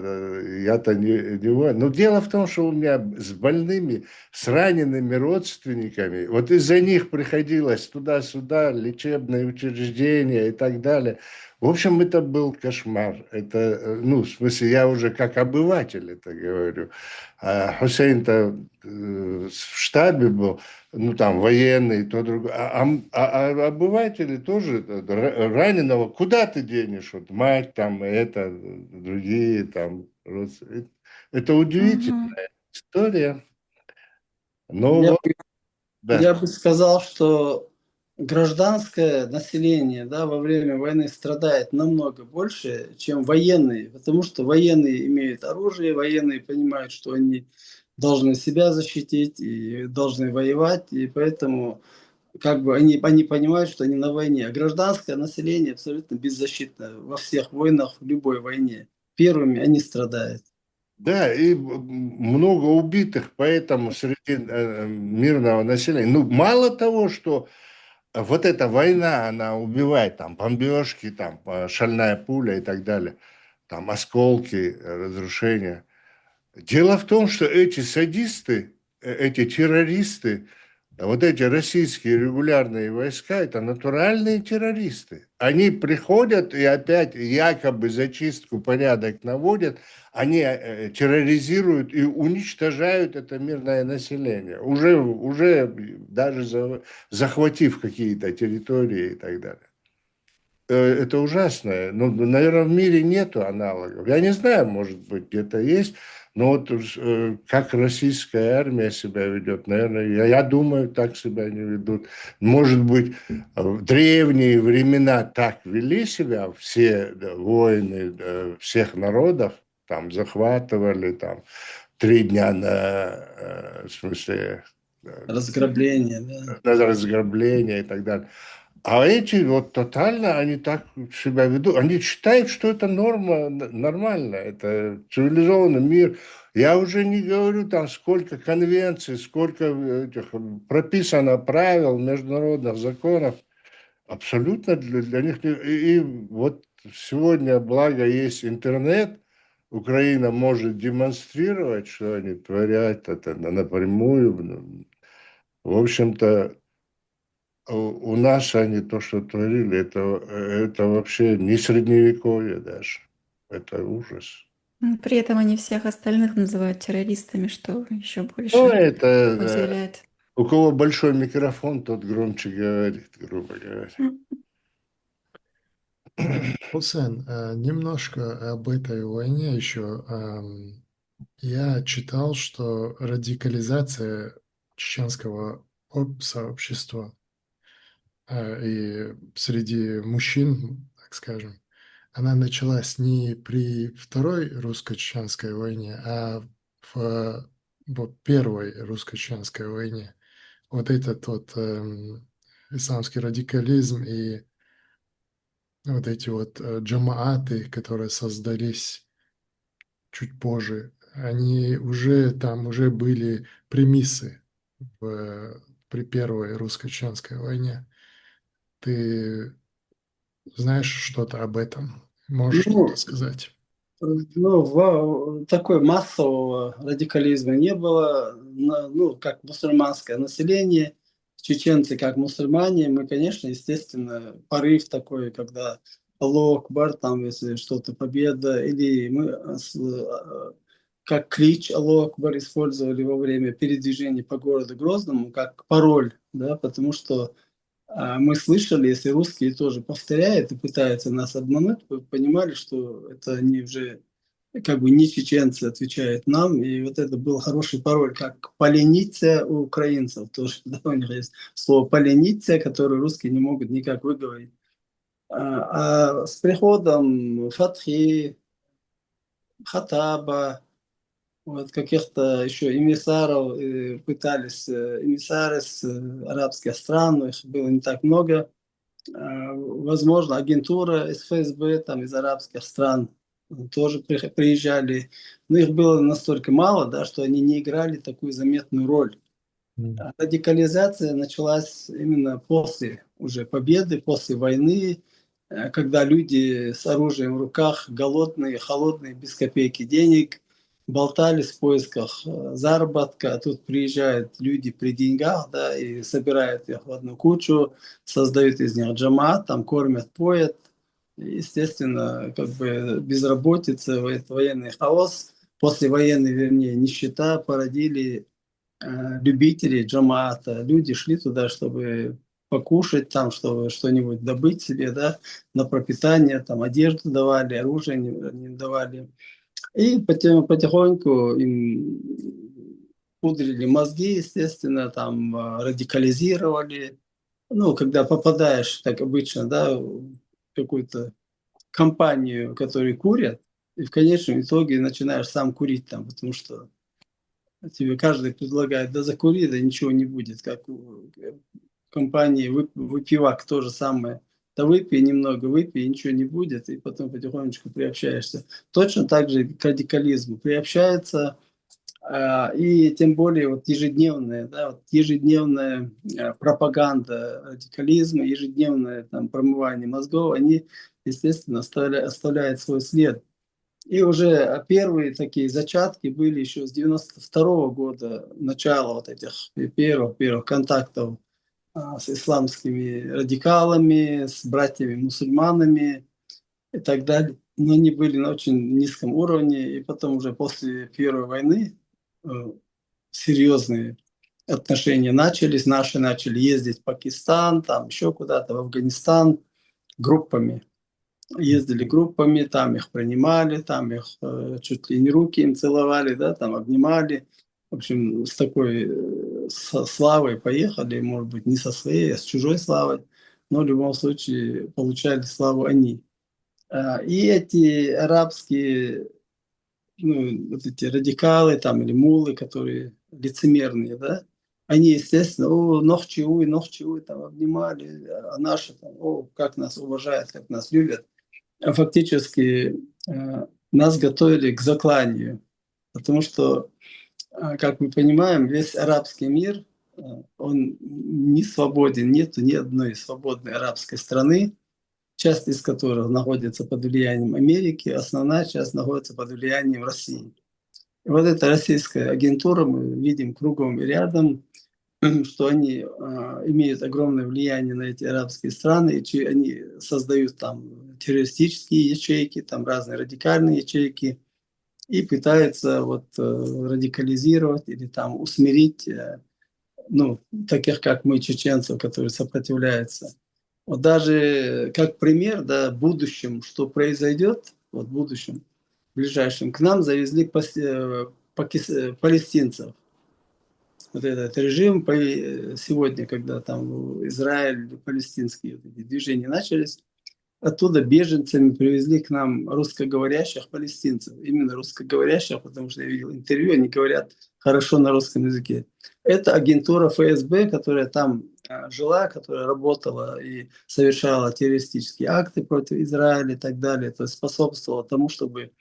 S4: я-то не воин. Но дело в том, что у меня с больными, с ранеными родственниками, вот из-за них приходилось туда-сюда, лечебные учреждения и так далее. В общем, это был кошмар. Это, ну, в смысле, я уже как обыватель это говорю. А Хусейн-то в штабе был, ну, там, военный, то другое. А обыватели тоже раненого, куда ты денешь? Вот мать, там, это, другие, там, это
S3: Мгм.
S4: удивительная история. Но
S2: Я
S4: вот, да.
S2: Я бы сказал, что гражданское население, да, во время войны страдает намного больше, чем военные, потому что военные имеют оружие, военные понимают, что они должны себя защитить и должны воевать, и поэтому как бы они понимают, что они на войне. А гражданское население абсолютно беззащитно во всех войнах, в любой войне. Первыми они страдают.
S4: Да, и много убитых, поэтому среди мирного населения. Ну, мало того, что вот эта война, она убивает, там, бомбежки, там, шальная пуля и так далее, там, осколки, разрушения. Дело в том, что эти садисты, эти террористы, вот эти российские регулярные войска, это натуральные террористы. Они приходят и опять якобы зачистку, порядок наводят, они терроризируют и уничтожают это мирное население, уже даже захватив какие-то территории и так далее. Это ужасно. Ну, наверное, в мире нету аналогов. Я не знаю, может быть, где-то есть, но вот как российская армия себя ведет, наверное, я думаю, так себя не ведут. Может быть, в древние времена так вели себя все воины всех народов, там захватывали, там 3 дня в смысле,
S2: Разграбление, да.
S4: на разграбление и так далее. А эти вот тотально, они так себя ведут. Они считают, что это норма, нормально, это цивилизованный мир. Я уже не говорю там, сколько конвенций, сколько этих прописано правил, международных законов. Абсолютно для них. И вот сегодня, благо, есть интернет, Украина может демонстрировать, что они творят это напрямую. В общем-то, у нас они то, что творили, это вообще не средневековье даже. Это ужас.
S3: При этом они всех остальных называют террористами, что еще
S4: Ну,
S3: больше
S4: это
S3: удивляет.
S4: у кого большой микрофон, тот громче говорит, грубо говоря.
S1: Хусейн, немножко об этой войне еще. Я читал, что радикализация чеченского сообщества и среди мужчин, так скажем, она началась не при Второй русско-чеченской войне, а в Первой русско-чеченской войне. Вот этот вот исламский радикализм и вот эти вот джамааты, которые создались чуть позже, они уже там уже были премисы при Первой русско-чеченской войне. Ты знаешь что-то об этом? Можешь что-то
S2: Ну,
S1: сказать?
S2: ну, такой массового радикализма не было. Ну, как мусульманское население, чеченцы как мусульмане, мы, конечно, естественно, порыв такой, когда Аллаху Акбар, там, если что-то победа, или мы как клич Аллаху Акбар использовали во время передвижения по городу Грозному, как пароль, да, потому что мы слышали, если русские тоже повторяют и пытаются нас обмануть, вы понимали, что это они уже как бы не чеченцы отвечают нам, и вот это был хороший пароль, как полениться у украинцев тоже, да, у них есть слово полениться, которое русские не могут никак выговорить. А с приходом Фатхи, Хатаба, вот каких-то еще эмиссаров пытались, эмиссары с арабских стран, но их было не так много. Возможно, агентура из ФСБ, там, из арабских стран тоже приезжали. Но их было настолько мало, да, что они не играли такую заметную роль. Радикализация началась именно после уже победы, после войны, когда люди с оружием в руках, голодные, холодные, без копейки денег, болтались в поисках заработка, а тут приезжают люди при деньгах, да, и собирают их в одну кучу, создают из них джамаат, там кормят, поят. Естественно, как бы безработица, военный хаос, послевоенный, вернее, нищета породили любителей джамаата. Люди шли туда, чтобы покушать там, чтобы что-нибудь добыть себе, да, на пропитание, там одежду давали, оружие не давали. И потихоньку им пудрили мозги, естественно, там радикализировали. Ну, когда попадаешь, так обычно, да, в какую-то компанию, которые курят, и в конечном итоге начинаешь сам курить там, потому что тебе каждый предлагает, да закури, да ничего не будет, как в компании выпивак то же самое. Да выпей немного, выпей, и ничего не будет, и потом потихонечку приобщаешься. Точно так же к радикализму приобщается, и тем более вот ежедневная, да, вот ежедневная пропаганда радикализма, ежедневное там промывание мозгов, они, естественно, оставляют свой след. И уже первые такие зачатки были еще с 92 года, начало вот этих первых контактов с исламскими радикалами, с братьями-мусульманами и так далее. Но они были на очень низком уровне, и потом уже после Первой войны э, серьезные отношения начались. Наши начали ездить в Пакистан, там еще куда-то, в Афганистан группами. Ездили группами, там их принимали, там их чуть ли не руки им целовали, да, там обнимали. В общем, с такой со славой поехали, может быть, не со своей, а с чужой славой, но в любом случае получали славу они. И эти арабские, ну, вот эти радикалы там или мулы, которые лицемерные, да, они, естественно, нохчи уй, там обнимали, а наши там, о, как нас уважают, как нас любят. Фактически нас готовили к закланию, потому что, как мы понимаем, весь арабский мир, он не свободен, нету ни одной свободной арабской страны, часть из которых находится под влиянием Америки, основная часть находится под влиянием России. И вот эта российская агентура, мы видим кругом и рядом, что они имеют огромное влияние на эти арабские страны, и они создают там террористические ячейки, там разные радикальные ячейки, и пытаются вот радикализировать или там усмирить, ну, таких как мы, чеченцев, которые сопротивляются. Вот даже как пример, да, в будущем, что произойдет, вот в будущем, в ближайшем, к нам завезли палестинцев. Вот этот режим сегодня, когда там Израиль, палестинские вот эти движения начались, оттуда беженцами привезли к нам русскоговорящих палестинцев. Именно русскоговорящих, потому что я видел интервью, они говорят хорошо на русском языке. Это агентура ФСБ, которая там жила, которая работала и совершала террористические акты против Израиля и так далее. То есть способствовала тому, чтобы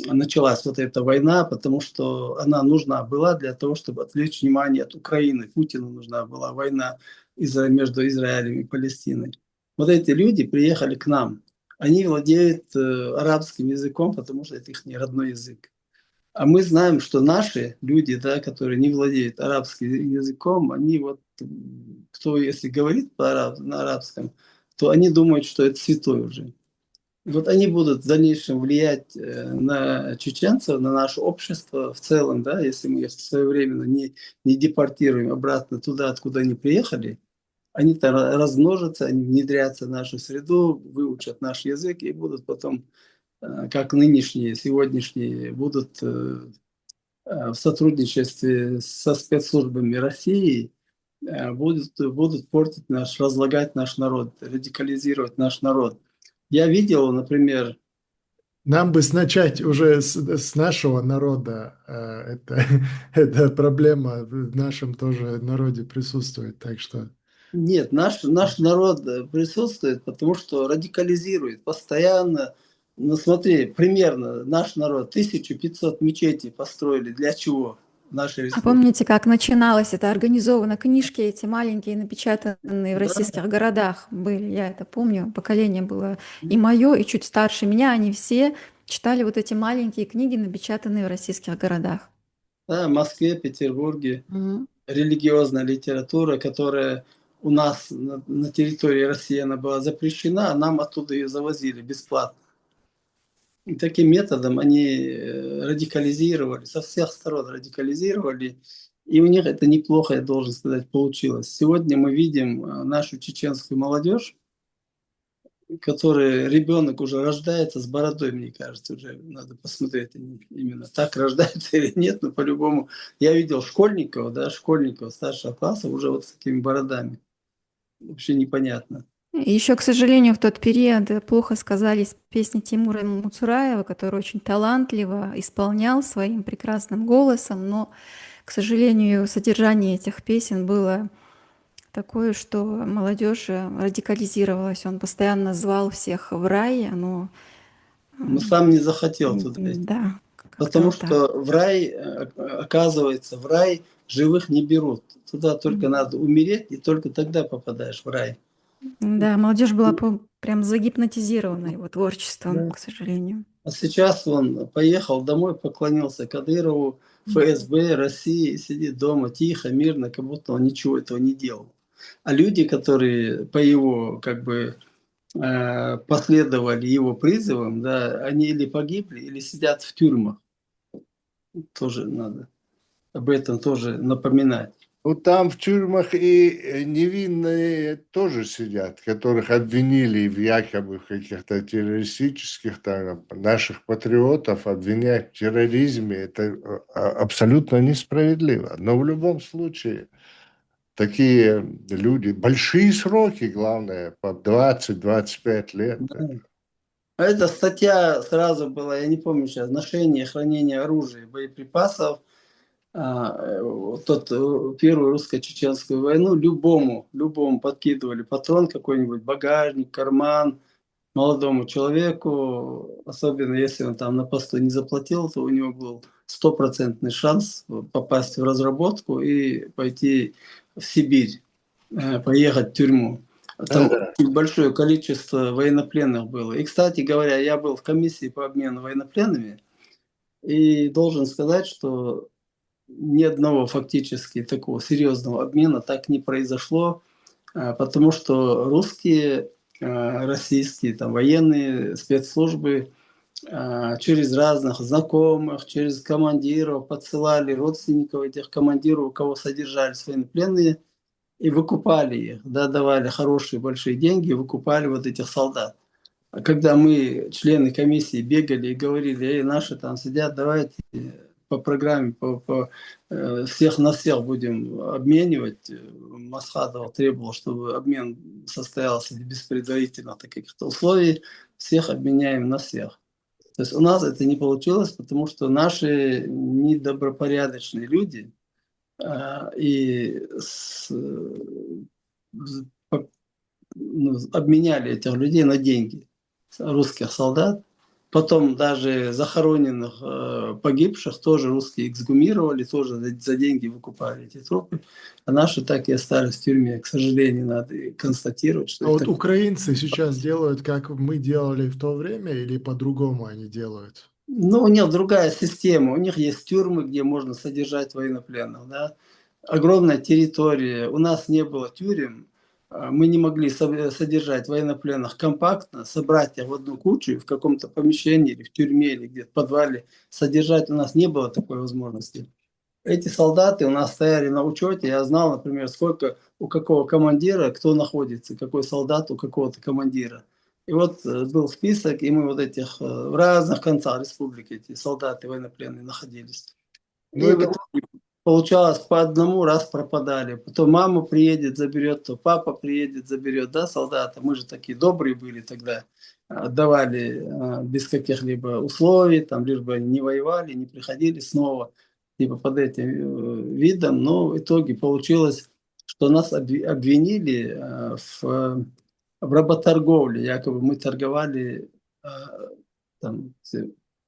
S2: началась вот эта война, потому что она нужна была для того, чтобы отвлечь внимание от Украины. Путину нужна была война между Израилем и Палестиной. Вот эти люди приехали к нам. Они владеют арабским языком, потому что это их не родной язык. А мы знаем, что наши люди, да, которые не владеют арабским языком, они вот, кто если говорит на арабском, то они думают, что это святой уже. Вот они будут в дальнейшем влиять на чеченцев, на наше общество в целом, да, если мы их своевременно не депортируем обратно туда, откуда они приехали, они там размножатся, они внедрятся в нашу среду, выучат наш язык и будут потом, как нынешние, сегодняшние, будут в сотрудничестве со спецслужбами России, будут портить разлагать наш народ, радикализировать наш народ. Я видел, например,
S1: Нам бы начать уже с нашего народа. Эта проблема в нашем тоже народе присутствует. Так что
S2: нет, наш народ присутствует, потому что радикализирует постоянно. Ну смотри, примерно наш народ 1500 мечетей построили. Для чего? В нашей
S3: А
S2: республике.
S3: помните, как начиналось это организовано? Книжки эти маленькие, напечатанные в
S2: Да,
S3: российских городах были. Я это помню. Поколение было и мое, и чуть старше меня. Они все читали вот эти маленькие книги, напечатанные в российских городах.
S2: да, в Москве, Петербурге
S3: Мгм.
S2: религиозная литература, которая у нас на территории России она была запрещена, а нам оттуда ее завозили бесплатно. И таким методом они радикализировали, со всех сторон радикализировали, и у них это неплохо, я должен сказать, получилось. Сегодня мы видим нашу чеченскую молодежь, которая ребенок уже рождается с бородой, мне кажется, уже надо посмотреть, именно так рождается или нет, но по-любому. Я видел школьников, да, школьников старшего класса уже вот с такими бородами. Вообще непонятно.
S3: И еще, к сожалению, в тот период плохо сказались песни Тимура Муцураева, который очень талантливо исполнял своим прекрасным голосом, но, к сожалению, содержание этих песен было такое, что молодежь радикализировалась. Он постоянно звал всех в рай, но
S2: Но сам не захотел туда идти.
S3: да, как-то
S2: Потому
S3: вот так.
S2: что в рай, оказывается, в рай живых не берут. Туда только надо умереть, и только тогда попадаешь в рай.
S3: Да, молодежь была прям загипнотизирована его творчеством,
S2: Да.
S3: к сожалению.
S2: А сейчас он поехал домой, поклонился Кадырову, ФСБ, России, сидит дома тихо, мирно, как будто он ничего этого не делал. А люди, которые по его, как бы, последовали его призывам, да, они или погибли, или сидят в тюрьмах. Тоже надо об этом тоже напоминать.
S4: Ну, там в тюрьмах и невинные тоже сидят, которых обвинили в якобы в каких-то террористических, там, наших патриотов обвинять в терроризме. Это абсолютно несправедливо. Но в любом случае такие люди, большие сроки, главное, по 20-25 лет.
S2: Да. А эта статья сразу была, я не помню сейчас, ношение, хранение оружия, боеприпасов, первую русско-чеченскую войну любому подкидывали патрон какой-нибудь, багажник, карман, молодому человеку, особенно если он там на посту не заплатил, то у него был стопроцентный шанс попасть в разработку и пойти в Сибирь, поехать в тюрьму. Там очень большое количество военнопленных было. И, кстати говоря, я был в комиссии по обмену военнопленными и должен сказать, что ни одного фактически такого серьезного обмена так не произошло, потому что русские, российские там, военные спецслужбы через разных знакомых, через командиров подсылали родственников этих командиров, у кого содержались военнопленные, и выкупали их, да, давали хорошие большие деньги, выкупали вот этих солдат. А когда мы, члены комиссии, бегали и говорили: эй, наши там сидят, давайте по программе, всех на всех будем обменивать. Масхадов требовал, чтобы обмен состоялся без предварительных каких-то условий, всех обменяем на всех. То есть у нас это не получилось, потому что наши недобропорядочные люди и обменяли этих людей на деньги, русских солдат. Потом даже захороненных, погибших тоже русские эксгумировали, тоже за деньги выкупали эти трупы. А наши так и остались в тюрьме. К сожалению, надо констатировать, что
S1: А вот
S2: это...
S1: украинцы сейчас делают, как мы делали в то время, или по-другому они делают?
S2: Ну, у них другая система. У них есть тюрьмы, где можно содержать военнопленных. Да? Огромная территория. У нас не было тюрем. Мы не могли содержать военнопленных компактно, собрать их в одну кучу в каком-то помещении, или в тюрьме, или где-то в подвале. Содержать у нас не было такой возможности. Эти солдаты у нас стояли на учете. Я знал, например, сколько у какого командира, кто находится, какой солдат у какого-то командира. И вот был список, и мы вот этих в разных концах республики, эти солдаты военнопленные находились.
S4: Ну,
S2: И в
S4: это
S2: итоге получалось, по одному раз пропадали. Потом мама приедет, заберет, то папа приедет, заберет, да, солдата. Мы же такие добрые были тогда. Отдавали без каких-либо условий, там, лишь бы они не воевали, не приходили снова, типа под этим видом. Но в итоге получилось, что нас обвинили в работорговле. Якобы мы торговали там,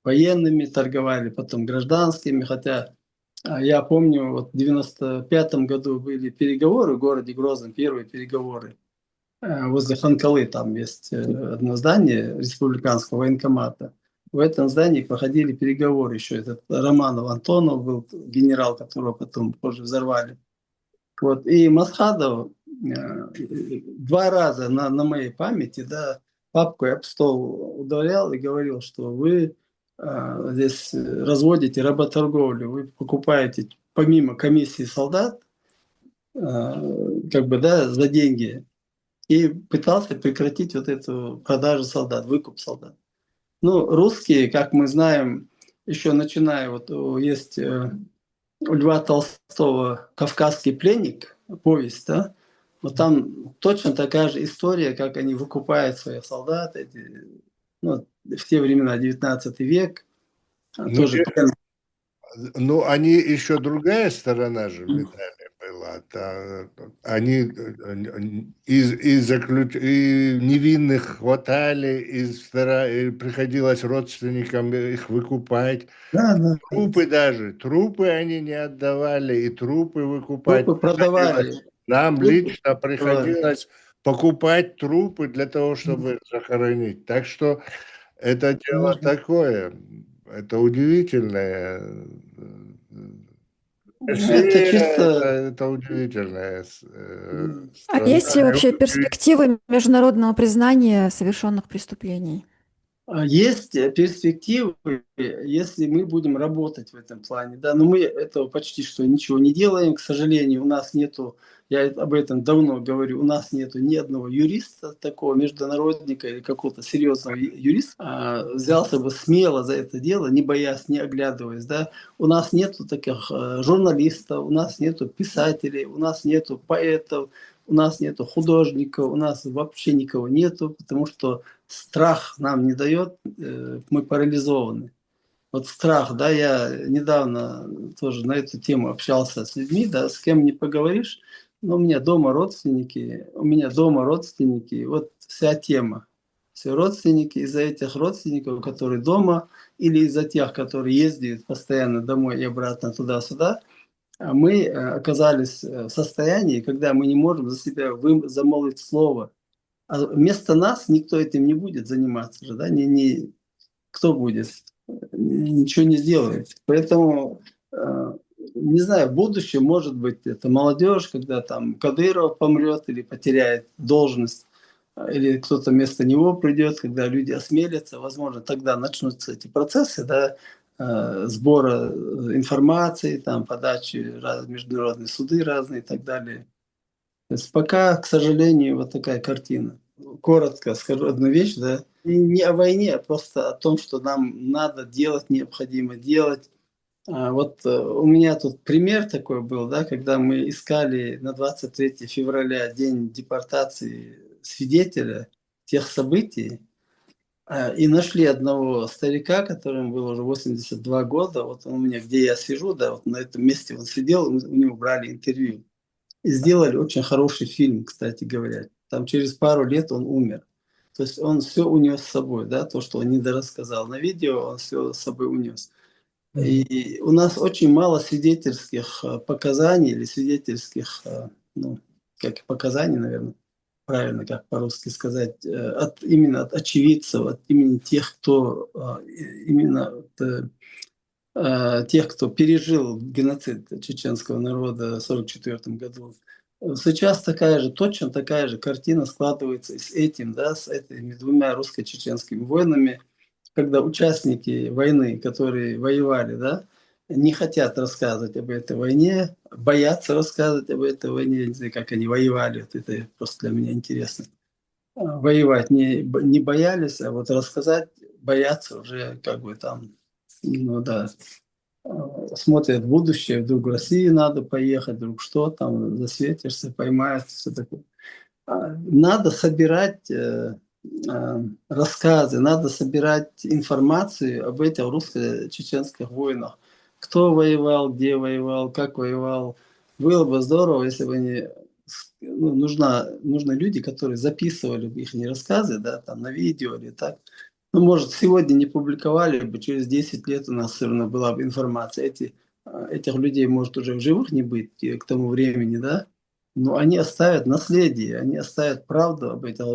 S2: военными, торговали потом гражданскими, хотя я помню, вот в 95-м году были переговоры в городе Грозном, первые переговоры возле Ханкалы, там есть одно здание республиканского военкомата. В этом здании проходили переговоры еще. Этот Романов Антонов был генерал, которого потом позже взорвали. Вот. И Масхадов два раза на моей памяти, да, папку я об стол ударял и говорил, что вы здесь разводите работорговлю, вы покупаете помимо комиссии солдат, как бы, да, за деньги, и пытался прекратить вот эту продажу солдат, выкуп солдат. Ну, русские, как мы знаем, еще начиная, вот есть у Льва Толстого «Кавказский пленник», повесть, да, вот там точно такая же история, как они выкупают своих солдат, эти, ну, в те времена, 19 век,
S4: ну,
S2: тоже плен.
S4: ну, они еще другая сторона же медали была. Они и невинных хватали, и приходилось родственникам их выкупать.
S2: Да, да.
S4: Трупы они не отдавали, и трупы выкупать
S2: Трупы продавали.
S4: приходилось. Нам
S2: Трупы
S4: лично
S2: продавали.
S4: приходилось покупать трупы для того, чтобы их захоронить. Так что это дело такое, это удивительное.
S2: Это
S4: Россия
S2: чисто...
S4: это удивительная
S3: А
S4: страна.
S3: есть ли вообще перспективы международного признания совершенных преступлений?
S2: Есть перспективы, если мы будем работать в этом плане. Да, но мы этого почти что ничего не делаем, к сожалению. У нас нету, я об этом давно говорю, у нас нету ни одного юриста, такого международника или какого-то серьезного юриста, взялся бы смело за это дело, не боясь, не оглядываясь. Да. У нас нету таких журналистов, у нас нету писателей, у нас нету поэтов, у нас нету художников, у нас вообще никого нету, потому что страх нам не дает, мы парализованы. Вот страх, да, я недавно тоже на эту тему общался с людьми, да, с кем не поговоришь, но у меня дома родственники, вот вся тема. Все родственники, из-за этих родственников, которые дома, или из-за тех, которые ездят постоянно домой и обратно туда-сюда, мы оказались в состоянии, когда мы не можем за себя замолвить слово. А вместо нас никто этим не будет заниматься же, да, кто будет, ничего не сделает. Поэтому, не знаю, в будущем, может быть, это молодежь, когда там Кадыров помрет или потеряет должность, или кто-то вместо него придет, когда люди осмелятся, возможно, тогда начнутся эти процессы, да, сбора информации, там, подачи в международные суды разные и так далее. То есть пока, к сожалению, вот такая картина. Коротко скажу одну вещь, да, и не о войне, а просто о том, что нам надо делать, необходимо делать. Вот у меня тут пример такой был, да, когда мы искали на 23 февраля, день депортации свидетеля тех событий, и нашли одного старика, которому было уже 82 года. Вот он у меня, где я сижу, да, вот на этом месте он сидел, у него брали интервью. И сделали очень хороший фильм, кстати говоря. Там через пару лет он умер. То есть он все унес с собой, да, то, что он недорассказал на видео, он все с собой унес. И у нас очень мало свидетельских показаний или свидетельских, ну, как показаний, наверное, правильно, как по-русски сказать, именно от очевидцев, от имени тех, кто именно тех, кто пережил геноцид чеченского народа в 1944 году. Сейчас такая же, точно такая же картина складывается и с этим, да, с этими двумя русско-чеченскими войнами, когда участники войны, которые воевали, да, не хотят рассказывать об этой войне, боятся рассказывать об этой войне, я не знаю, как они воевали, вот это просто для меня интересно. Воевать не боялись, а вот рассказать боятся уже как бы там, ну да, смотрят в будущее, вдруг в России надо поехать, вдруг что там, засветишься, поймают, все такое. Надо собирать рассказы, надо собирать информацию об этих русско-чеченских войнах. Кто воевал, где воевал, как воевал. Было бы здорово, если бы они... Ну, нужны люди, которые записывали бы их рассказы, да, там, на видео или так. Ну, может, сегодня не публиковали бы, через 10 лет у нас все равно была бы информация. Этих людей может уже в живых не быть к тому времени, да, но они оставят наследие, они оставят правду об этих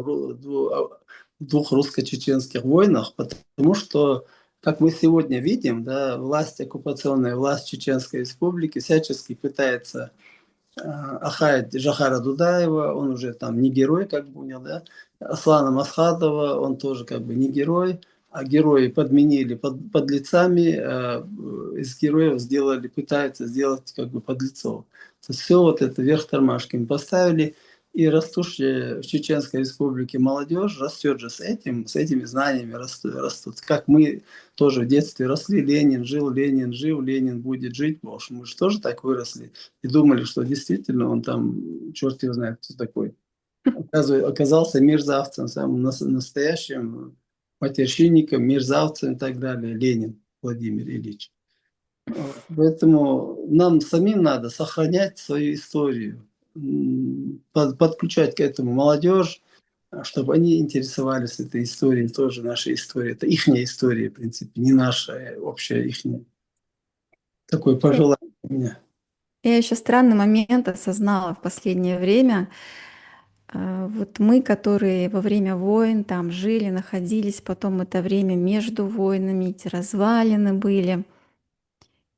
S2: двух русско-чеченских войнах, потому что, как мы сегодня видим, да, власть, оккупационная власть Чеченской Республики всячески пытается охаять Жахара Дудаева, он уже там не герой, как бы понял, да, Аслана Масхадова, он тоже как бы не герой, а герои подменили подлецами, из героев сделали, пытаются сделать как бы подлецов. То есть все вот это вверх тормашками поставили, и растущая в Чеченской Республике молодежь растет же с этими знаниями растут. Как мы тоже в детстве росли, Ленин жил, Ленин жив, Ленин будет жить, потому что мы же тоже так выросли и думали, что действительно он там, черт его знает, кто такой. Оказался мерзавцем, самым настоящим матерщинником, мерзавцем и так далее, Ленин Владимир Ильич. Поэтому нам самим надо сохранять свою историю, подключать к этому молодежь, чтобы они интересовались этой историей, тоже нашей историей. Это их история, в принципе, не наша, общая их. Такое пожелание у меня.
S3: Я еще странный момент осознала в последнее время. Вот мы, которые во время войн там жили, находились, потом это время между войнами, эти развалины были.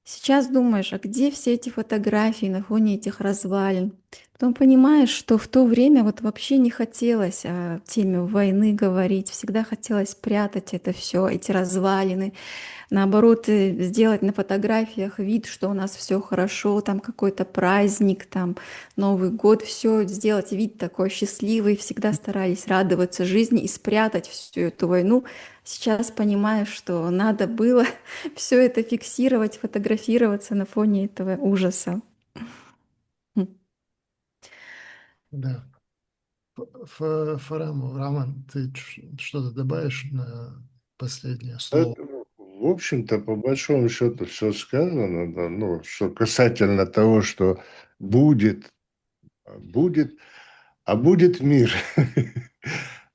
S3: Сейчас думаешь, а где все эти фотографии на фоне этих развалин? Потом понимаешь, что в то время вот вообще не хотелось о теме войны говорить, всегда хотелось прятать это все, эти развалины, наоборот, сделать на фотографиях вид, что у нас все хорошо, там какой-то праздник, там Новый год, все сделать вид такой счастливый, всегда старались радоваться жизни и спрятать всю эту войну. Сейчас понимаешь, что надо было все это фиксировать, фотографироваться на фоне этого ужаса.
S1: Да. Фарам, Роман, ты что-то добавишь на последнее слово?
S4: В общем-то, по большому счету, все сказано, да, ну, что касательно того, что будет, будет, а будет мир.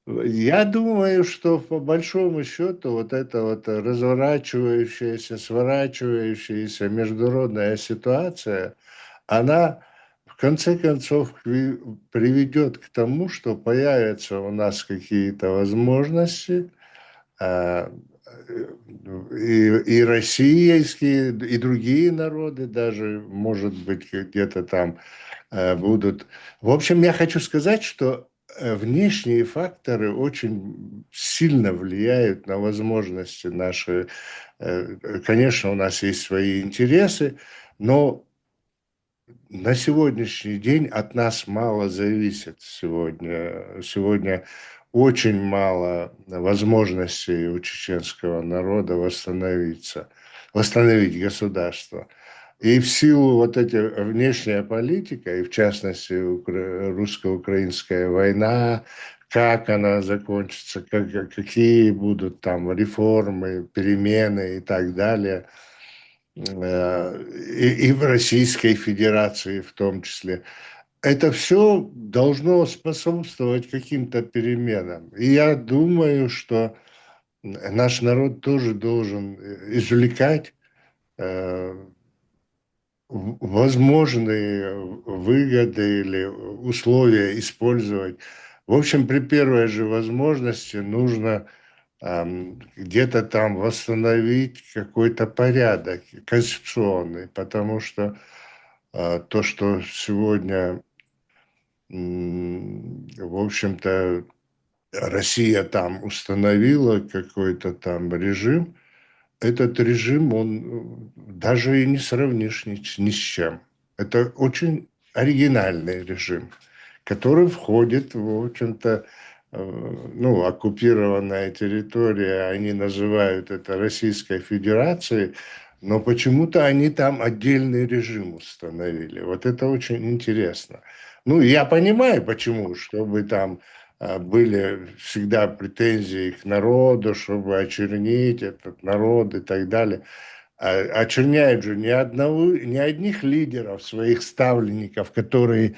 S4: Я думаю, что по большому счету вот эта вот разворачивающаяся, сворачивающаяся международная ситуация, она в конце концов приведет к тому, что появятся у нас какие-то возможности, а, и российские, и другие народы даже, может быть, где-то там будут. В общем, я хочу сказать, что внешние факторы очень сильно влияют на возможности наши. Конечно, у нас есть свои интересы, но на сегодняшний день от нас мало зависит Сегодня очень мало возможностей у чеченского народа восстановить государство. И в силу вот этой внешняя политика, и в частности русско-украинская война, как она закончится, какие будут там реформы, перемены и так далее, и в Российской Федерации в том числе. Это все должно способствовать каким-то переменам. И я думаю, что наш народ тоже должен извлекать э, возможные выгоды или условия использовать. В общем, при первой же возможности нужно где-то там восстановить какой-то порядок конституционный, потому что то, что сегодня, в общем-то, Россия там установила какой-то там режим, этот режим, он даже и не сравнишь ни с чем. Это очень оригинальный режим, который входит, в общем-то, ну, оккупированная территория, они называют это Российской Федерацией, но почему-то они там отдельный режим установили. Вот это очень интересно. Ну, я понимаю, почему, чтобы там были всегда претензии к народу, чтобы очернить этот народ и так далее. Очерняют же ни одних лидеров, своих ставленников, которые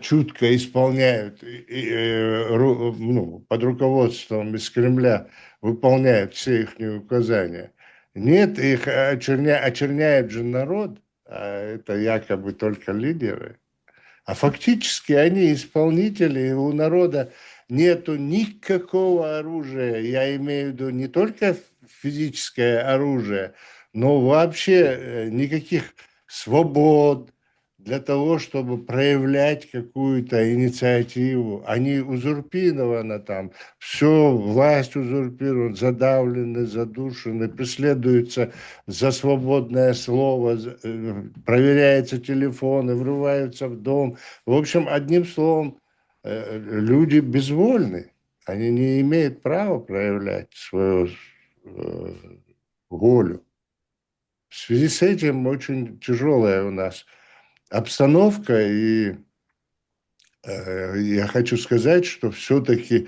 S4: чутко исполняют, ну, под руководством из Кремля выполняют все их указания. Нет, их очерняет же народ, а это якобы только лидеры. А фактически они исполнители, и у народа нету никакого оружия. Я имею в виду не только физическое оружие, но вообще никаких свобод для того, чтобы проявлять какую-то инициативу. Они узурпированы там, все, власть узурпирована, задавлены, задушены, преследуются за свободное слово, проверяются телефоны, врываются в дом. В общем, одним словом, люди безвольны. Они не имеют права проявлять свою э, волю. В связи с этим очень тяжелая у нас обстановка, и я хочу сказать, что все-таки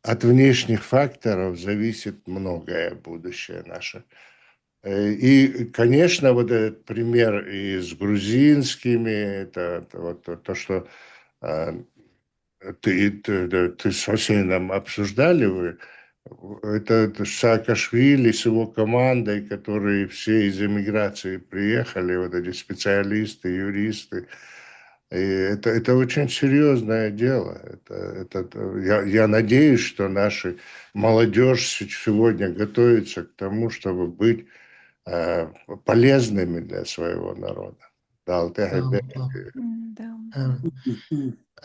S4: от внешних факторов зависит многое будущее наше. И, конечно, вот этот пример и с грузинскими, это вот то, что э, ты с Хусейном обсуждали вы, это Саакашвили с его командой, которые все из эмиграции приехали, вот эти специалисты, юристы. И это очень серьезное дело. Я надеюсь, что наша молодежь сегодня готовится к тому, чтобы быть полезными для своего народа. Да,
S1: Да, да.
S3: Да.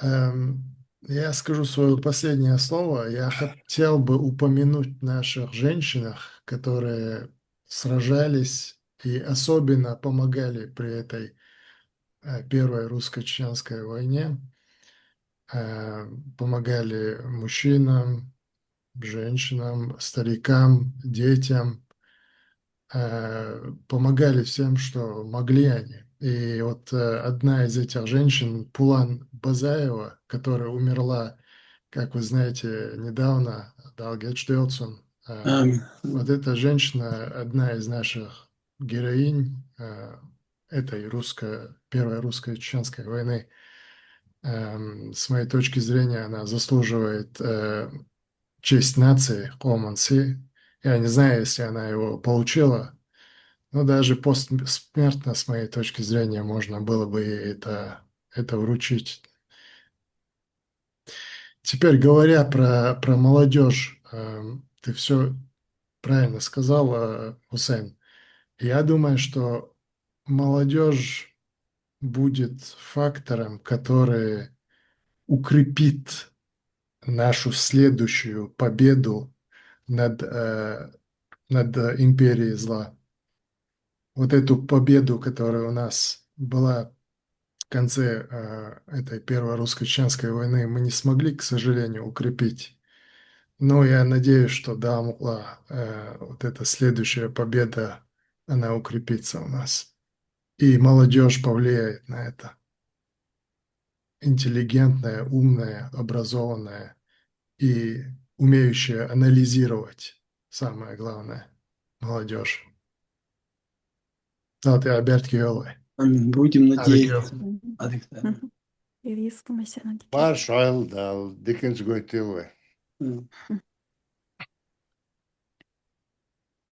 S1: Эм, Я скажу свое последнее слово. Я хотел бы упомянуть наших женщинах, которые сражались и особенно помогали при этой Первой русско-чеченской войне. Помогали мужчинам, женщинам, старикам, детям. Помогали всем, что могли они. И вот одна из этих женщин, Пулан Базаева, которая умерла, как вы знаете, недавно, Далгет Штелцун,
S2: Аминь.
S1: вот эта женщина, одна из наших героинь этой Первой русско-чеченской войны. С моей точки зрения, она заслуживает честь нации, Команси. Я не знаю, если она его получила, но даже постсмертно, с моей точки зрения, можно было бы ей это вручить. Теперь, говоря про молодежь, ты все правильно сказал, Хусейн. Я думаю, что молодежь будет фактором, который укрепит нашу следующую победу над империей зла. Вот эту победу, которая у нас была в конце этой Первой русско-чеченской войны мы не смогли, к сожалению, укрепить. Но я надеюсь, что да, вот эта следующая победа, она укрепится у нас. И молодежь повлияет на это. Интеллигентная, умная, образованная и умеющая анализировать, самое главное, молодежь. Вот я Аберт Геолой.
S2: Будем надеяться.
S3: Мгм.
S2: Александр.
S3: Мгм. Ir izkumisena tikai.
S4: Marš Aildal, Dikens Goitilve.
S2: М.